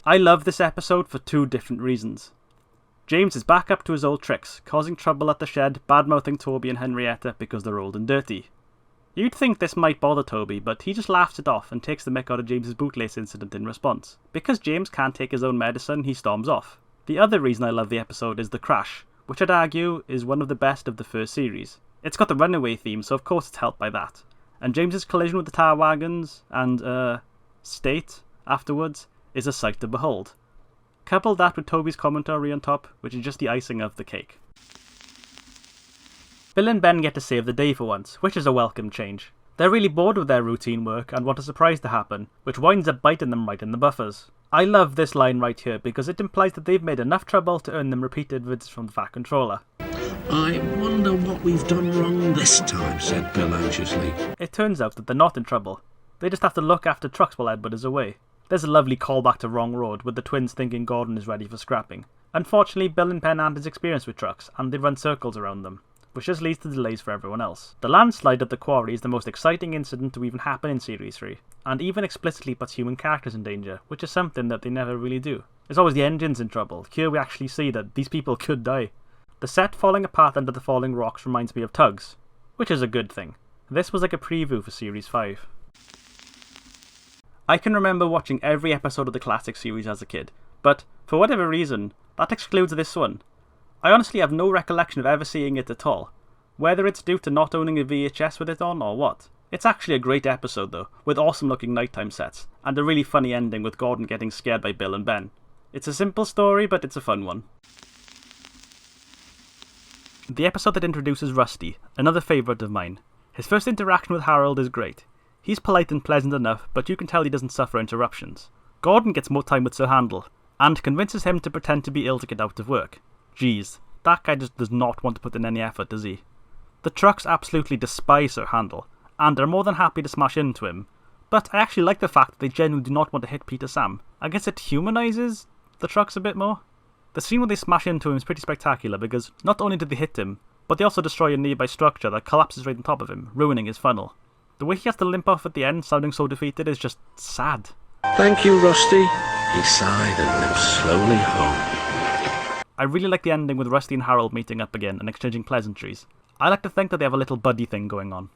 I love this episode for two different reasons. James is back up to his old tricks, causing trouble at the shed, bad-mouthing Toby and Henrietta because they're old and dirty. You'd think this might bother Toby, but he just laughs it off and takes the mick out of James's bootlace incident in response. Because James can't take his own medicine, he storms off. The other reason I love the episode is the crash, which I'd argue is one of the best of the first series. It's got the runaway theme, so of course it's helped by that. And James's collision with the tar wagons and, state afterwards is a sight to behold. Couple that with Toby's commentary on top, which is just the icing of the cake. Bill and Ben get to save the day for once, which is a welcome change. They're really bored with their routine work and want a surprise to happen, which winds up biting them right in the buffers. I love this line right here because it implies that they've made enough trouble to earn them repeated visits from the Fat Controller. I wonder what we've done wrong this time, said Bill anxiously. It turns out that they're not in trouble. They just have to look after trucks while Edward is away. There's a lovely callback to Wrong Road, with the twins thinking Gordon is ready for scrapping. Unfortunately, Bill and Penn aren't as experienced with trucks, and they run circles around them, which just leads to delays for everyone else. The landslide at the quarry is the most exciting incident to even happen in Series 3, and even explicitly puts human characters in danger, which is something that they never really do. It's always the engines in trouble. Here we actually see that these people could die. The set falling apart under the falling rocks reminds me of Tugs, which is a good thing. This was like a preview for Series 5. I can remember watching every episode of the classic series as a kid, but for whatever reason, that excludes this one. I honestly have no recollection of ever seeing it at all, whether it's due to not owning a VHS with it on or what. It's actually a great episode though, with awesome looking nighttime sets, and a really funny ending with Gordon getting scared by Bill and Ben. It's a simple story, but it's a fun one. The episode that introduces Rusty, another favourite of mine. His first interaction with Harold is great. He's polite and pleasant enough, but you can tell he doesn't suffer interruptions. Gordon gets more time with Sir Handel, and convinces him to pretend to be ill to get out of work. Jeez, that guy just does not want to put in any effort, does he? The trucks absolutely despise Sir Handel, and are more than happy to smash into him, but I actually like the fact that they genuinely do not want to hit Peter Sam. I guess it humanises the trucks a bit more. The scene where they smash into him is pretty spectacular because not only did they hit him, but they also destroy a nearby structure that collapses right on top of him, ruining his funnel. The way he has to limp off at the end, sounding so defeated, is just sad. Thank you, Rusty. He sighed and limped slowly home. I really like the ending with Rusty and Harold meeting up again and exchanging pleasantries. I like to think that they have a little buddy thing going on.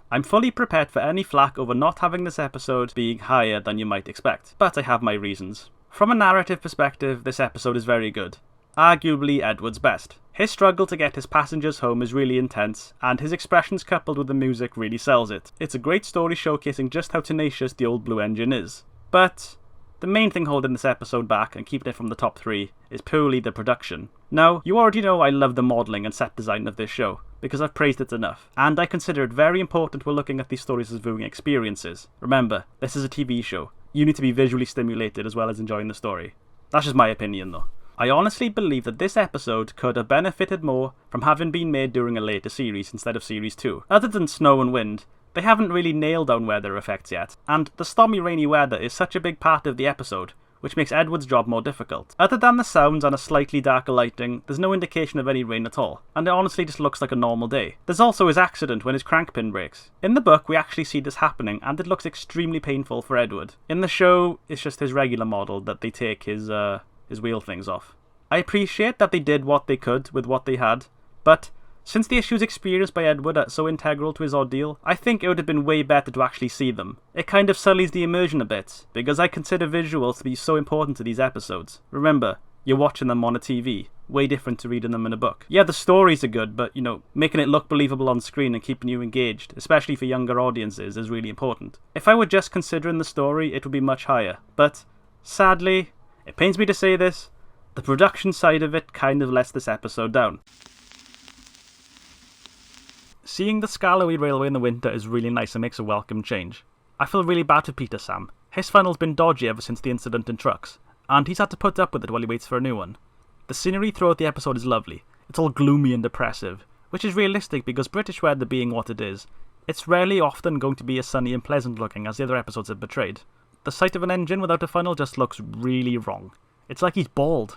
I'm fully prepared for any flack over not having this episode being higher than you might expect, but I have my reasons. From a narrative perspective, this episode is very good. Arguably Edward's best. His struggle to get his passengers home is really intense, and his expressions coupled with the music really sells it. It's a great story showcasing just how tenacious the old Blue Engine is. But the main thing holding this episode back and keeping it from the top 3 is purely the production. Now, you already know I love the modelling and set design of this show, because I've praised it enough, and I consider it very important we're looking at these stories as viewing experiences. Remember, this is a TV show. you need to be visually stimulated as well as enjoying the story. That's just my opinion though. I honestly believe that this episode could have benefited more from having been made during a later series instead of Series 2. Other than snow and wind, they haven't really nailed down weather effects yet, and the stormy rainy weather is such a big part of the episode, which makes Edward's job more difficult. Other than the sounds and a slightly darker lighting, there's no indication of any rain at all, and it honestly just looks like a normal day. There's also his accident when his crank pin breaks. In the book, we actually see this happening, and it looks extremely painful for Edward. In the show, it's just his regular model that they take his wheel things off. I appreciate that they did what they could with what they had, but since the issues experienced by Edward are so integral to his ordeal, I think it would have been way better to actually see them. It kind of sullies the immersion a bit, because I consider visuals to be so important to these episodes. Remember, you're watching them on a TV, way different to reading them in a book. Yeah, the stories are good, but, making it look believable on screen and keeping you engaged, especially for younger audiences, is really important. If I were just considering the story, it would be much higher, but sadly, it pains me to say this, the production side of it kind of lets this episode down. Seeing the Scarloway Railway in the winter is really nice and makes a welcome change. I feel really bad for Peter Sam. His funnel's been dodgy ever since the incident in Trucks, and he's had to put up with it while he waits for a new one. The scenery throughout the episode is lovely. It's all gloomy and depressive, which is realistic because British weather being what it is, it's rarely often going to be as sunny and pleasant looking as the other episodes have portrayed. The sight of an engine without a funnel just looks really wrong. It's like he's bald.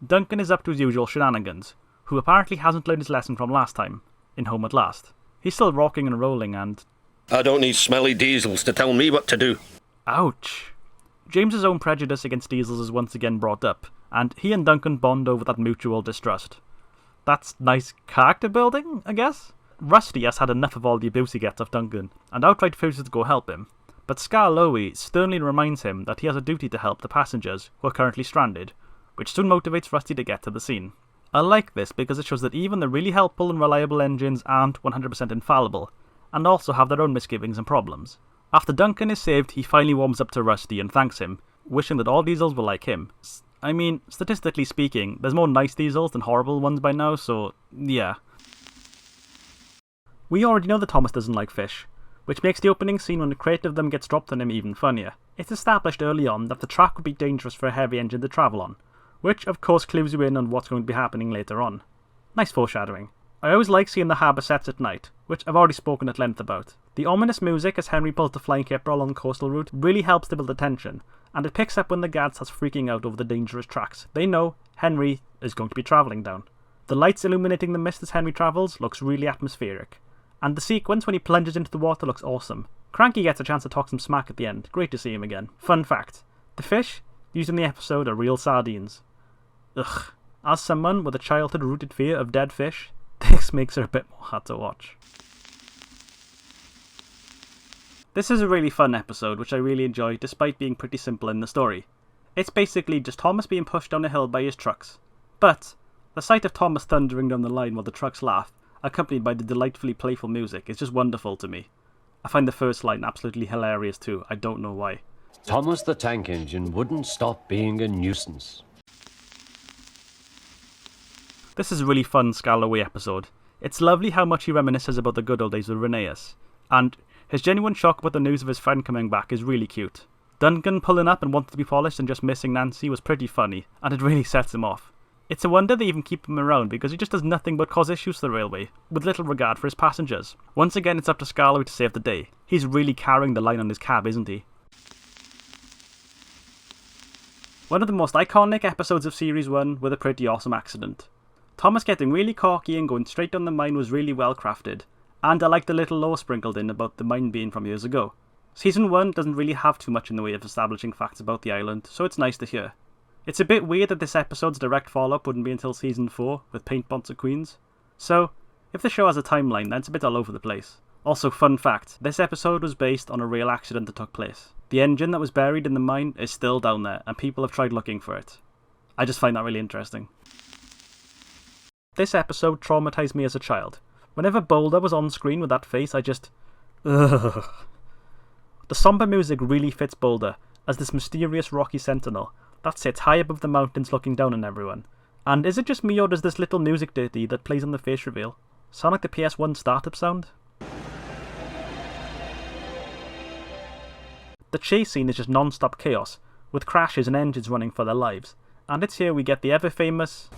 Duncan is up to his usual shenanigans, who apparently hasn't learned his lesson from last time, in Home at Last. He's still rocking and rolling and... I don't need smelly diesels to tell me what to do. Ouch. James's own prejudice against diesels is once again brought up, and he and Duncan bond over that mutual distrust. That's nice character building, I guess? Rusty has had enough of all the abuse he gets off Duncan, and outright refuses to go help him. But Scarloway sternly reminds him that he has a duty to help the passengers who are currently stranded, which soon motivates Rusty to get to the scene. I like this because it shows that even the really helpful and reliable engines aren't 100% infallible, and also have their own misgivings and problems. After Duncan is saved, he finally warms up to Rusty and thanks him, wishing that all diesels were like him. I mean, statistically speaking, there's more nice diesels than horrible ones by now, so yeah. We already know that Thomas doesn't like fish, which makes the opening scene when a crate of them gets dropped on him even funnier. It's established early on that the track would be dangerous for a heavy engine to travel on, which of course clues you in on what's going to be happening later on. Nice foreshadowing. I always like seeing the harbour sets at night, which I've already spoken at length about. The ominous music as Henry pulls the flying kipper along the coastal route really helps to build the tension, and it picks up when the guard starts freaking out over the dangerous tracks. They know Henry is going to be travelling down. The lights illuminating the mist as Henry travels looks really atmospheric, and the sequence when he plunges into the water looks awesome. Cranky gets a chance to talk some smack at the end. Great to see him again. Fun fact, the fish used in the episode are real sardines. Ugh. As someone with a childhood-rooted fear of dead fish, this makes her a bit more hard to watch. This is a really fun episode which I really enjoy despite being pretty simple in the story. It's basically just Thomas being pushed down a hill by his trucks. But the sight of Thomas thundering down the line while the trucks laugh, accompanied by the delightfully playful music, is just wonderful to me. I find the first line absolutely hilarious too, I don't know why. Thomas the Tank Engine wouldn't stop being a nuisance. This is a really fun Scarloway episode. It's lovely how much he reminisces about the good old days with Rheneas, and his genuine shock about the news of his friend coming back is really cute. Duncan pulling up and wanting to be polished and just missing Nancy was pretty funny, and it really sets him off. It's a wonder they even keep him around because he just does nothing but cause issues to the railway, with little regard for his passengers. Once again it's up to Scarloway to save the day. He's really carrying the line on his cab, isn't he? One of the most iconic episodes of Series 1 with a pretty awesome accident. Thomas getting really cocky and going straight down the mine was really well crafted, and I like the little lore sprinkled in about the mine being from years ago. Season 1 doesn't really have too much in the way of establishing facts about the island, so it's nice to hear. It's a bit weird that this episode's direct follow-up wouldn't be until Season 4, with Paint Bonds Queens. So, if the show has a timeline, then it's a bit all over the place. Also, fun fact, this episode was based on a real accident that took place. The engine that was buried in the mine is still down there, and people have tried looking for it. I just find that really interesting. This episode traumatised me as a child. Whenever Boulder was on screen with that face, I just... Ugh. The somber music really fits Boulder as this mysterious rocky sentinel that sits high above the mountains looking down on everyone. And is it just me or does this little music ditty that plays on the face reveal sound like the PS1 startup sound? The chase scene is just non-stop chaos, with crashes and engines running for their lives. And it's here we get the ever-famous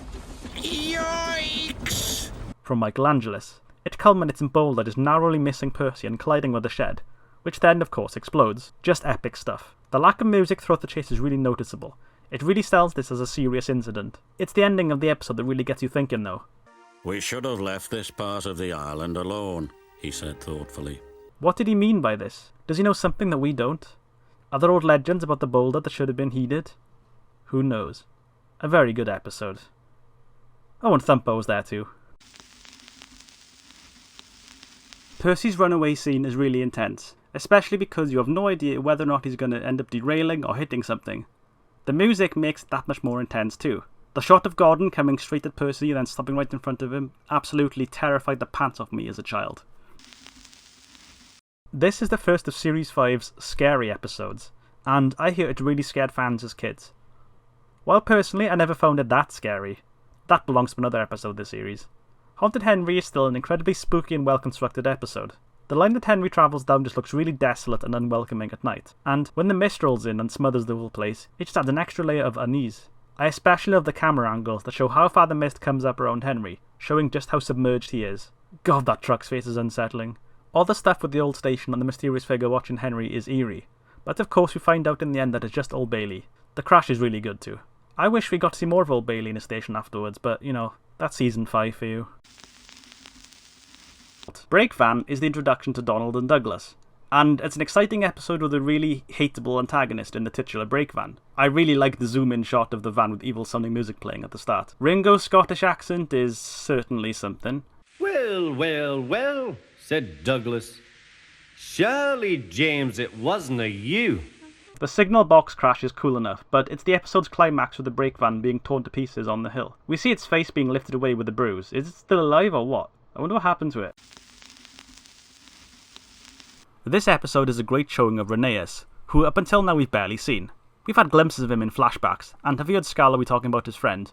Yikes! from Michelangelis. It culminates in Boulder just narrowly missing Percy and colliding with a shed, which then of course explodes. Just epic stuff. The lack of music throughout the chase is really noticeable. It really sells this as a serious incident. It's the ending of the episode that really gets you thinking though. We should have left this part of the island alone, he said thoughtfully. What did he mean by this? Does he know something that we don't? Are there old legends about the boulder that should have been heeded? Who knows? A very good episode. Oh, and Thumpo was there too. Percy's runaway scene is really intense, especially because you have no idea whether or not he's going to end up derailing or hitting something. The music makes it that much more intense too. The shot of Gordon coming straight at Percy and then stopping right in front of him absolutely terrified the pants off me as a child. This is the first of Series 5's scary episodes, and I hear it really scared fans as kids. While personally I never found it that scary. That belongs to another episode this series. Haunted Henry is still an incredibly spooky and well constructed episode. The line that Henry travels down just looks really desolate and unwelcoming at night, and when the mist rolls in and smothers the whole place, it just adds an extra layer of unease. I especially love the camera angles that show how far the mist comes up around Henry, showing just how submerged he is. God, that truck's face is unsettling. All the stuff with the old station and the mysterious figure watching Henry is eerie, but of course we find out in the end that it's just Old Bailey. The crash is really good too. I wish we got to see more of Old Bailey in the station afterwards, but you know, that's season 5 for you. Brake Van is the introduction to Donald and Douglas, and it's an exciting episode with a really hateable antagonist in the titular Brake Van. I really like the zoom-in shot of the van with evil sounding music playing at the start. Ringo's Scottish accent is certainly something. Well, well, well, said Douglas. Surely, James, it wasn't a you. The signal box crash is cool enough, but it's the episode's climax with the brake van being torn to pieces on the hill. We see its face being lifted away with a bruise. Is it still alive or what? I wonder what happened to it. This episode is a great showing of Rheneas, who up until now we've barely seen. We've had glimpses of him in flashbacks, and have heard Scarlowy talking about his friend,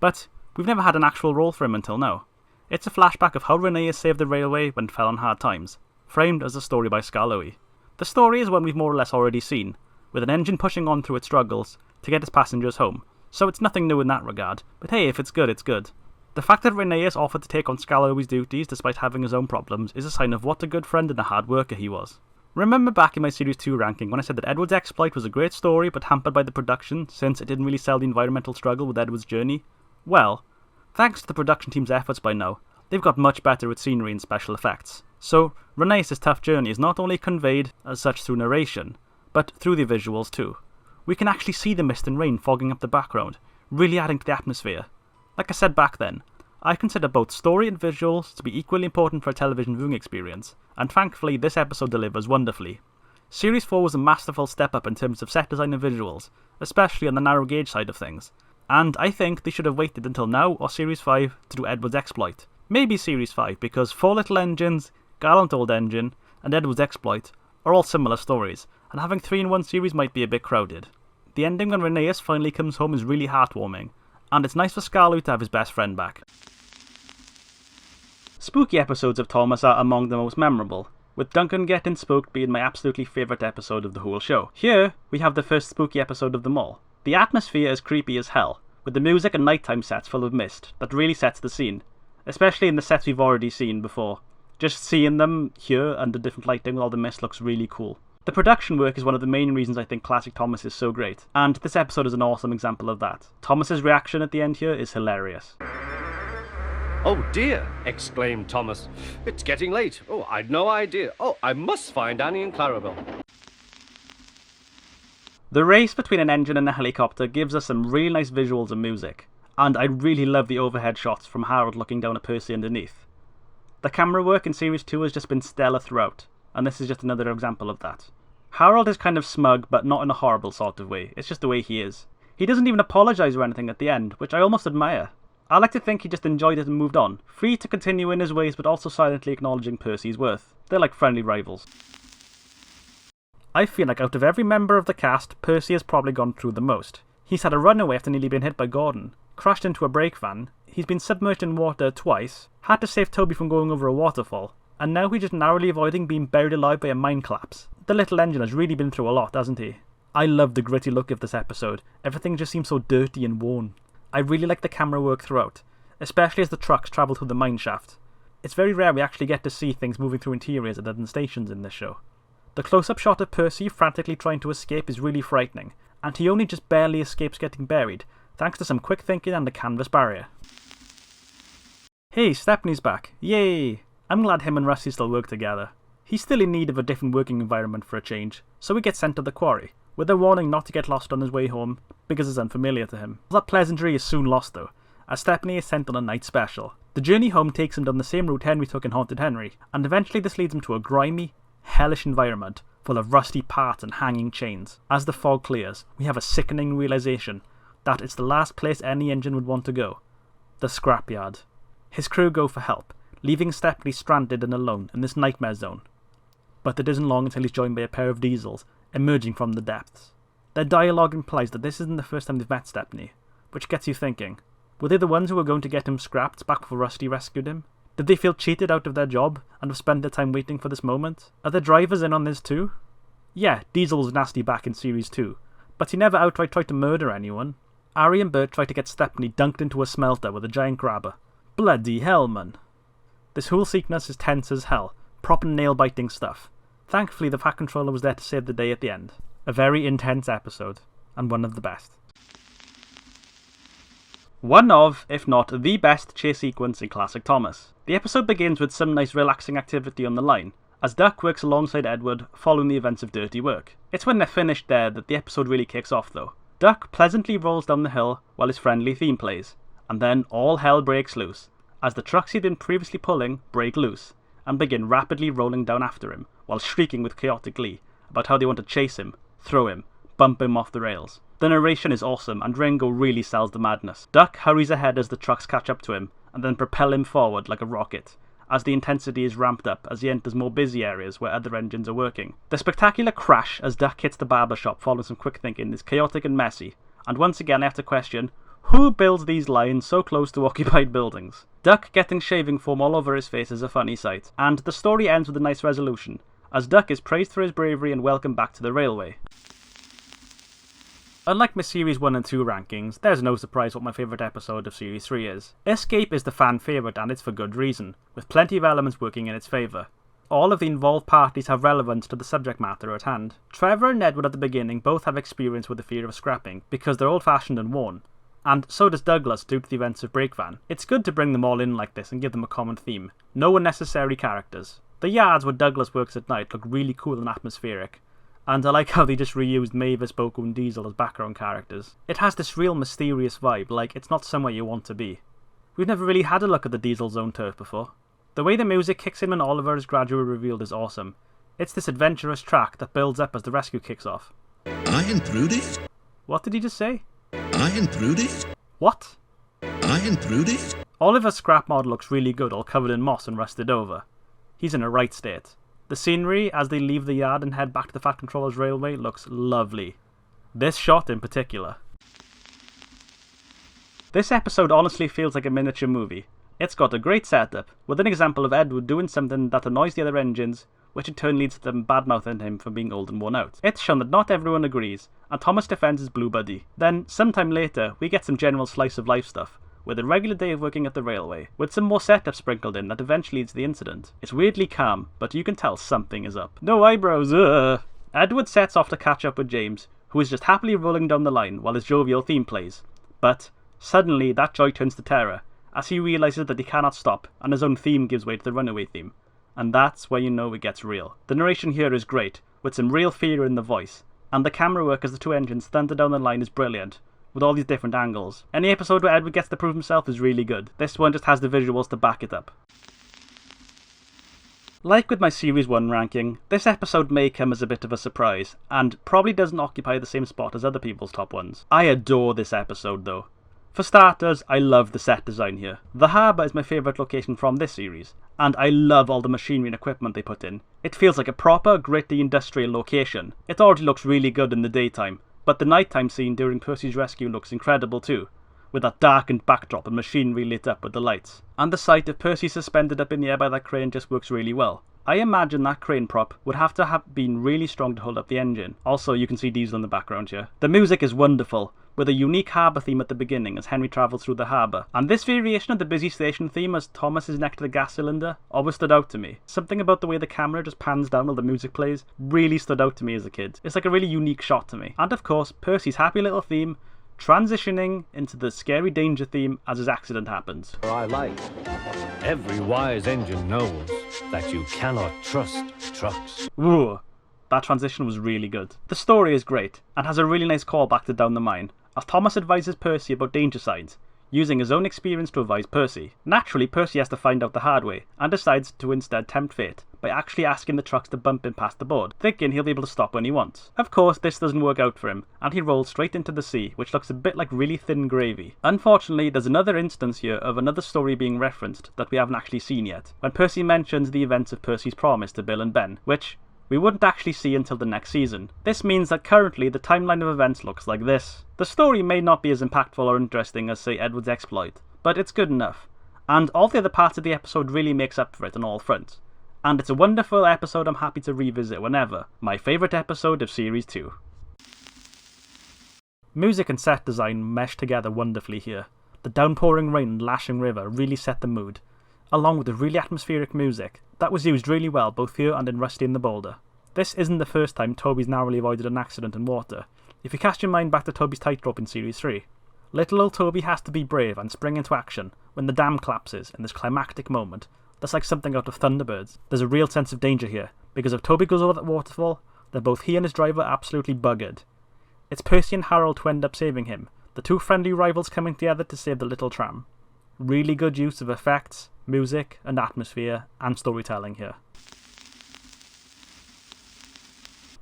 but we've never had an actual role for him until now. It's a flashback of how Rheneas saved the railway when it fell on hard times, framed as a story by Scarlowy. The story is one we've more or less already seen, with an engine pushing on through its struggles to get its passengers home, so it's nothing new in that regard, but hey, if it's good, it's good. The fact that Rheneas offered to take on Scarlowy's duties despite having his own problems is a sign of what a good friend and a hard worker he was. Remember back in my Series 2 ranking when I said that Edward's exploit was a great story but hampered by the production since it didn't really sell the environmental struggle with Edward's journey? Well, thanks to the production team's efforts by now, they've got much better with scenery and special effects. So, Rheneas' tough journey is not only conveyed as such through narration, but through the visuals too. We can actually see the mist and rain fogging up the background, really adding to the atmosphere. Like I said back then, I consider both story and visuals to be equally important for a television viewing experience, and thankfully this episode delivers wonderfully. Series 4 was a masterful step up in terms of set design and visuals, especially on the narrow gauge side of things, and I think they should have waited until now or Series 5 to do Edward's exploit. Maybe Series 5, because Four Little Engines, Gallant Old Engine, and Edward's exploit are all similar stories, and having 3 in one series might be a bit crowded. The ending when Rheneas finally comes home is really heartwarming, and it's nice for Scarlowy to have his best friend back. Spooky episodes of Thomas are among the most memorable, with Duncan getting spooked being my absolutely favourite episode of the whole show. Here, we have the first spooky episode of them all. The atmosphere is creepy as hell, with the music and nighttime sets full of mist that really sets the scene, especially in the sets we've already seen before. Just seeing them here under different lighting with all the mist looks really cool. The production work is one of the main reasons I think Classic Thomas is so great, and this episode is an awesome example of that. Thomas's reaction at the end here is hilarious. Oh dear, exclaimed Thomas. It's getting late. Oh, I'd no idea. Oh, I must find Annie and Clarabelle. The race between an engine and a helicopter gives us some really nice visuals and music, and I really love the overhead shots from Harold looking down at Percy underneath. The camera work in Series 2 has just been stellar throughout, and this is just another example of that. Harold is kind of smug, but not in a horrible sort of way, it's just the way he is. He doesn't even apologise or anything at the end, which I almost admire. I like to think he just enjoyed it and moved on, free to continue in his ways but also silently acknowledging Percy's worth. They're like friendly rivals. I feel like out of every member of the cast, Percy has probably gone through the most. He's had a runaway after nearly being hit by Gordon, crashed into a brake van, he's been submerged in water twice, had to save Toby from going over a waterfall, and now he's just narrowly avoiding being buried alive by a mine collapse. the little engine has really been through a lot, hasn't he? I love the gritty look of this episode. Everything just seems so dirty and worn. I really like the camera work throughout, especially as the trucks travel through the mine shaft. It's very rare we actually get to see things moving through interiors other than stations in this show. The close-up shot of Percy frantically trying to escape is really frightening, and he only just barely escapes getting buried, thanks to some quick thinking and a canvas barrier. Hey, Stepney's back. Yay! I'm glad him and Rusty still work together. He's still in need of a different working environment for a change, so he gets sent to the quarry, with a warning not to get lost on his way home, because it's unfamiliar to him. That pleasantry is soon lost though, as Stepney is sent on a night special. The journey home takes him down the same route Henry took in Haunted Henry, and eventually this leads him to a grimy, hellish environment full of rusty parts and hanging chains. As the fog clears, we have a sickening realization that it's the last place any engine would want to go, the scrapyard. His crew go for help, leaving Stepney stranded and alone in this nightmare zone. But it isn't long until he's joined by a pair of diesels emerging from the depths. Their dialogue implies that this isn't the first time they've met Stepney, which gets you thinking, were they the ones who were going to get him scrapped back before Rusty rescued him? Did they feel cheated out of their job and have spent their time waiting for this moment? Are the drivers in on this too? Yeah, Diesel was nasty back in Series 2, but he never outright tried to murder anyone. Ari and Bert tried to get Stepney dunked into a smelter with a giant grabber. Bloody hell, man. This whole sequence is tense as hell, proper nail-biting stuff. Thankfully, the Fat Controller was there to save the day at the end. A very intense episode, and one of the best. One of, if not the best chase sequence in classic Thomas. The episode begins with some nice relaxing activity on the line, as Duck works alongside Edward following the events of Dirty Work. It's when they're finished there that the episode really kicks off though. Duck pleasantly rolls down the hill while his friendly theme plays, and then all hell breaks loose, as the trucks he'd been previously pulling break loose, and begin rapidly rolling down after him, while shrieking with chaotic glee about how they want to chase him, throw him, bump him off the rails. The narration is awesome, and Ringo really sells the madness. Duck hurries ahead as the trucks catch up to him, and then propel him forward like a rocket, as the intensity is ramped up as he enters more busy areas where other engines are working. The spectacular crash as Duck hits the barber shop following some quick thinking is chaotic and messy, and once again I have to question, who builds these lines so close to occupied buildings? Duck getting shaving foam all over his face is a funny sight, and the story ends with a nice resolution, as Duck is praised for his bravery and welcomed back to the railway. Unlike my Series 1 and 2 rankings, there's no surprise what my favourite episode of Series 3 is. Escape is the fan favourite, and it's for good reason, with plenty of elements working in its favour. All of the involved parties have relevance to the subject matter at hand. Trevor and Edward at the beginning both have experience with the fear of scrapping, because they're old-fashioned and worn, and so does Douglas due to the events of Breakvan. It's good to bring them all in like this and give them a common theme. No unnecessary characters. The yards where Douglas works at night look really cool and atmospheric, and I like how they just reused Mavis, Boko and Diesel as background characters. It has this real mysterious vibe, like it's not somewhere you want to be. We've never really had a look at the Diesel Zone turf before. The way the music kicks in when Oliver is gradually revealed is awesome. It's this adventurous track that builds up as the rescue kicks off. I intruded? What did he just say? I intruded? What? I intruded? Oliver's scrap model looks really good, all covered in moss and rusted over. He's in a right state. The scenery as they leave the yard and head back to the Fat Controller's railway looks lovely. This shot in particular. This episode honestly feels like a miniature movie. It's got a great setup, with an example of Edward doing something that annoys the other engines, which in turn leads to them badmouthing him for being old and worn out. It's shown that not everyone agrees, and Thomas defends his blue buddy. Then, sometime later, we get some general slice of life stuff, with a regular day of working at the railway, with some more setup sprinkled in that eventually leads to the incident. It's weirdly calm, but you can tell something is up. No eyebrows, Edward sets off to catch up with James, who is just happily rolling down the line while his jovial theme plays. But, suddenly that joy turns to terror, as he realises that he cannot stop, and his own theme gives way to the runaway theme. And that's where you know it gets real. The narration here is great, with some real fear in the voice, and the camera work as the two engines thunder down the line is brilliant, with all these different angles. Any episode where Edward gets to prove himself is really good. This one just has the visuals to back it up. Like with my Series 1 ranking, this episode may come as a bit of a surprise, and probably doesn't occupy the same spot as other people's top ones. I adore this episode though. For starters, I love the set design here. The harbour is my favourite location from this series, and I love all the machinery and equipment they put in. It feels like a proper, gritty industrial location. It already looks really good in the daytime, but the nighttime scene during Percy's rescue looks incredible too, with that darkened backdrop and machinery lit up with the lights. And the sight of Percy suspended up in the air by that crane just works really well. I imagine that crane prop would have to have been really strong to hold up the engine. Also, you can see Diesel in the background here. The music is wonderful, with a unique harbour theme at the beginning as Henry travels through the harbour. And this variation of the busy station theme as Thomas is next to the gas cylinder always stood out to me. Something about the way the camera just pans down while the music plays really stood out to me as a kid. It's like a really unique shot to me. And of course, Percy's happy little theme transitioning into the scary danger theme as his accident happens. I like. Every wise engine knows that you cannot trust trucks. Ooh, that transition was really good. The story is great, and has a really nice callback to Down the Mine, as Thomas advises Percy about danger signs, using his own experience to advise Percy. Naturally, Percy has to find out the hard way, and decides to instead tempt fate by actually asking the trucks to bump him past the board, thinking he'll be able to stop when he wants. Of course, this doesn't work out for him, and he rolls straight into the sea, which looks a bit like really thin gravy. Unfortunately, there's another instance here of another story being referenced that we haven't actually seen yet, when Percy mentions the events of Percy's promise to Bill and Ben, which we wouldn't actually see until the next season. This means that currently the timeline of events looks like this. The story may not be as impactful or interesting as, say, Edward's exploit, but it's good enough, and all the other parts of the episode really makes up for it on all fronts. And it's a wonderful episode I'm happy to revisit whenever. My favourite episode of Series 2. Music and set design mesh together wonderfully here. The downpouring rain and lashing river really set the mood, along with the really atmospheric music that was used really well both here and in Rusty and the Boulder. This isn't the first time Toby's narrowly avoided an accident in water. If you cast your mind back to Toby's tightrope in Series 3, little old Toby has to be brave and spring into action when the dam collapses in this climactic moment that's like something out of Thunderbirds. There's a real sense of danger here, because if Toby goes over that waterfall, then both he and his driver are absolutely buggered. It's Percy and Harold who end up saving him, the two friendly rivals coming together to save the little tram. Really good use of effects, music, and atmosphere, and storytelling here.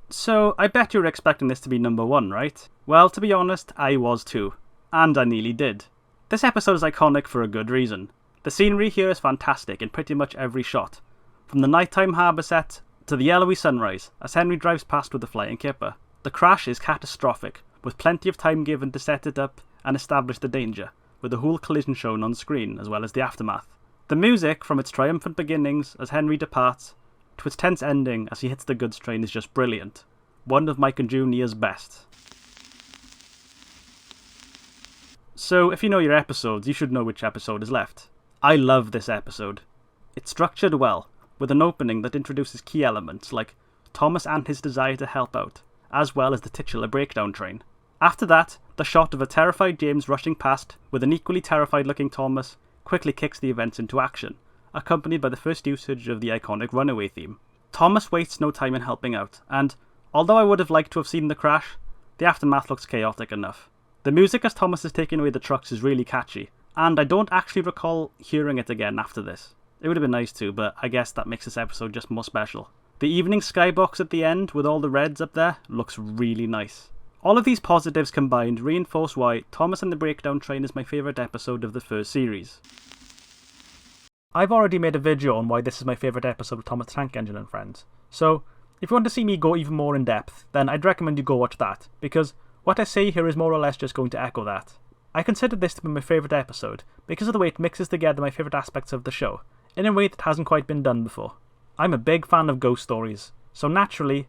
So, I bet you were expecting this to be number 1, right? Well, to be honest, I was too. And I nearly did. This episode is iconic for a good reason. The scenery here is fantastic in pretty much every shot, from the nighttime harbour set to the yellowy sunrise as Henry drives past with the flying kipper. The crash is catastrophic, with plenty of time given to set it up and establish the danger, with the whole collision shown on screen as well as the aftermath. The music, from its triumphant beginnings as Henry departs to its tense ending as he hits the goods train, is just brilliant. One of Mike and Junior's best. So, if you know your episodes, you should know which episode is left. I love this episode. It's structured well, with an opening that introduces key elements like Thomas and his desire to help out, as well as the titular breakdown train. After that, the shot of a terrified James rushing past with an equally terrified looking Thomas quickly kicks the events into action, accompanied by the first usage of the iconic runaway theme. Thomas wastes no time in helping out, and although I would have liked to have seen the crash, the aftermath looks chaotic enough. The music as Thomas is taking away the trucks is really catchy, and I don't actually recall hearing it again after this. It would have been nice to, but I guess that makes this episode just more special. The evening skybox at the end, with all the reds up there, looks really nice. All of these positives combined reinforce why Thomas and the Breakdown Train is my favourite episode of the first series. I've already made a video on why this is my favourite episode of Thomas the Tank Engine and Friends, so if you want to see me go even more in depth, then I'd recommend you go watch that, because what I say here is more or less just going to echo that. I consider this to be my favourite episode because of the way it mixes together my favourite aspects of the show, in a way that hasn't quite been done before. I'm a big fan of ghost stories, so naturally,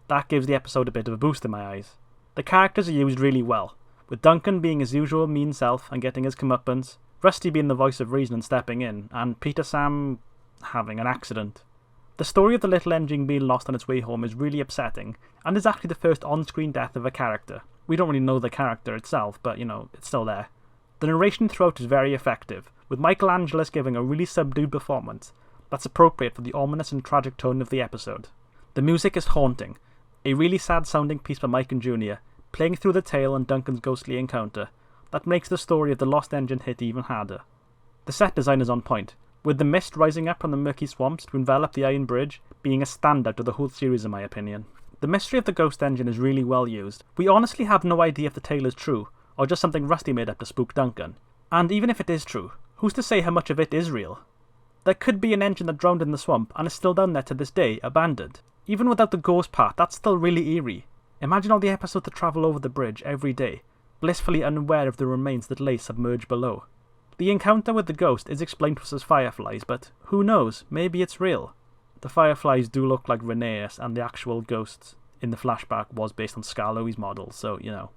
that gives the episode a bit of a boost in my eyes. The characters are used really well, with Duncan being his usual mean self and getting his comeuppance, Rusty being the voice of reason and stepping in, and Peter Sam having an accident. The story of the little engine being lost on its way home is really upsetting, and is actually the first on-screen death of a character. We don't really know the character itself, but it's still there. The narration throughout is very effective, with Michael Angelis giving a really subdued performance that's appropriate for the ominous and tragic tone of the episode. The music is haunting, a really sad sounding piece by Mike and Junior, playing through the tale and Duncan's ghostly encounter, that makes the story of the lost engine hit even harder. The set design is on point, with the mist rising up from the murky swamps to envelop the iron bridge being a standout of the whole series in my opinion. The mystery of the ghost engine is really well used. We honestly have no idea if the tale is true, or just something Rusty made up to spook Duncan. And even if it is true, who's to say how much of it is real? There could be an engine that drowned in the swamp and is still down there to this day, abandoned. Even without the ghost part, that's still really eerie. Imagine all the episodes that travel over the bridge every day, blissfully unaware of the remains that lay submerged below. The encounter with the ghost is explained to us as fireflies, but who knows, maybe it's real. the Fireflies do look like Rhaenyra, and the actual ghost in the flashback was based on Scarlowy's model, so, you know.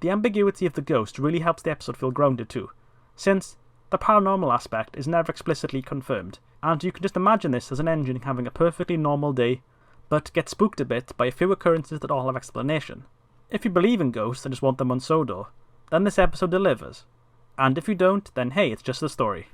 The ambiguity of the ghost really helps the episode feel grounded too, since the paranormal aspect is never explicitly confirmed, and you can just imagine this as an engine having a perfectly normal day, but get spooked a bit by a few occurrences that all have explanation. If you believe in ghosts and just want them on Sodor, then this episode delivers. And if you don't, then hey, it's just a story.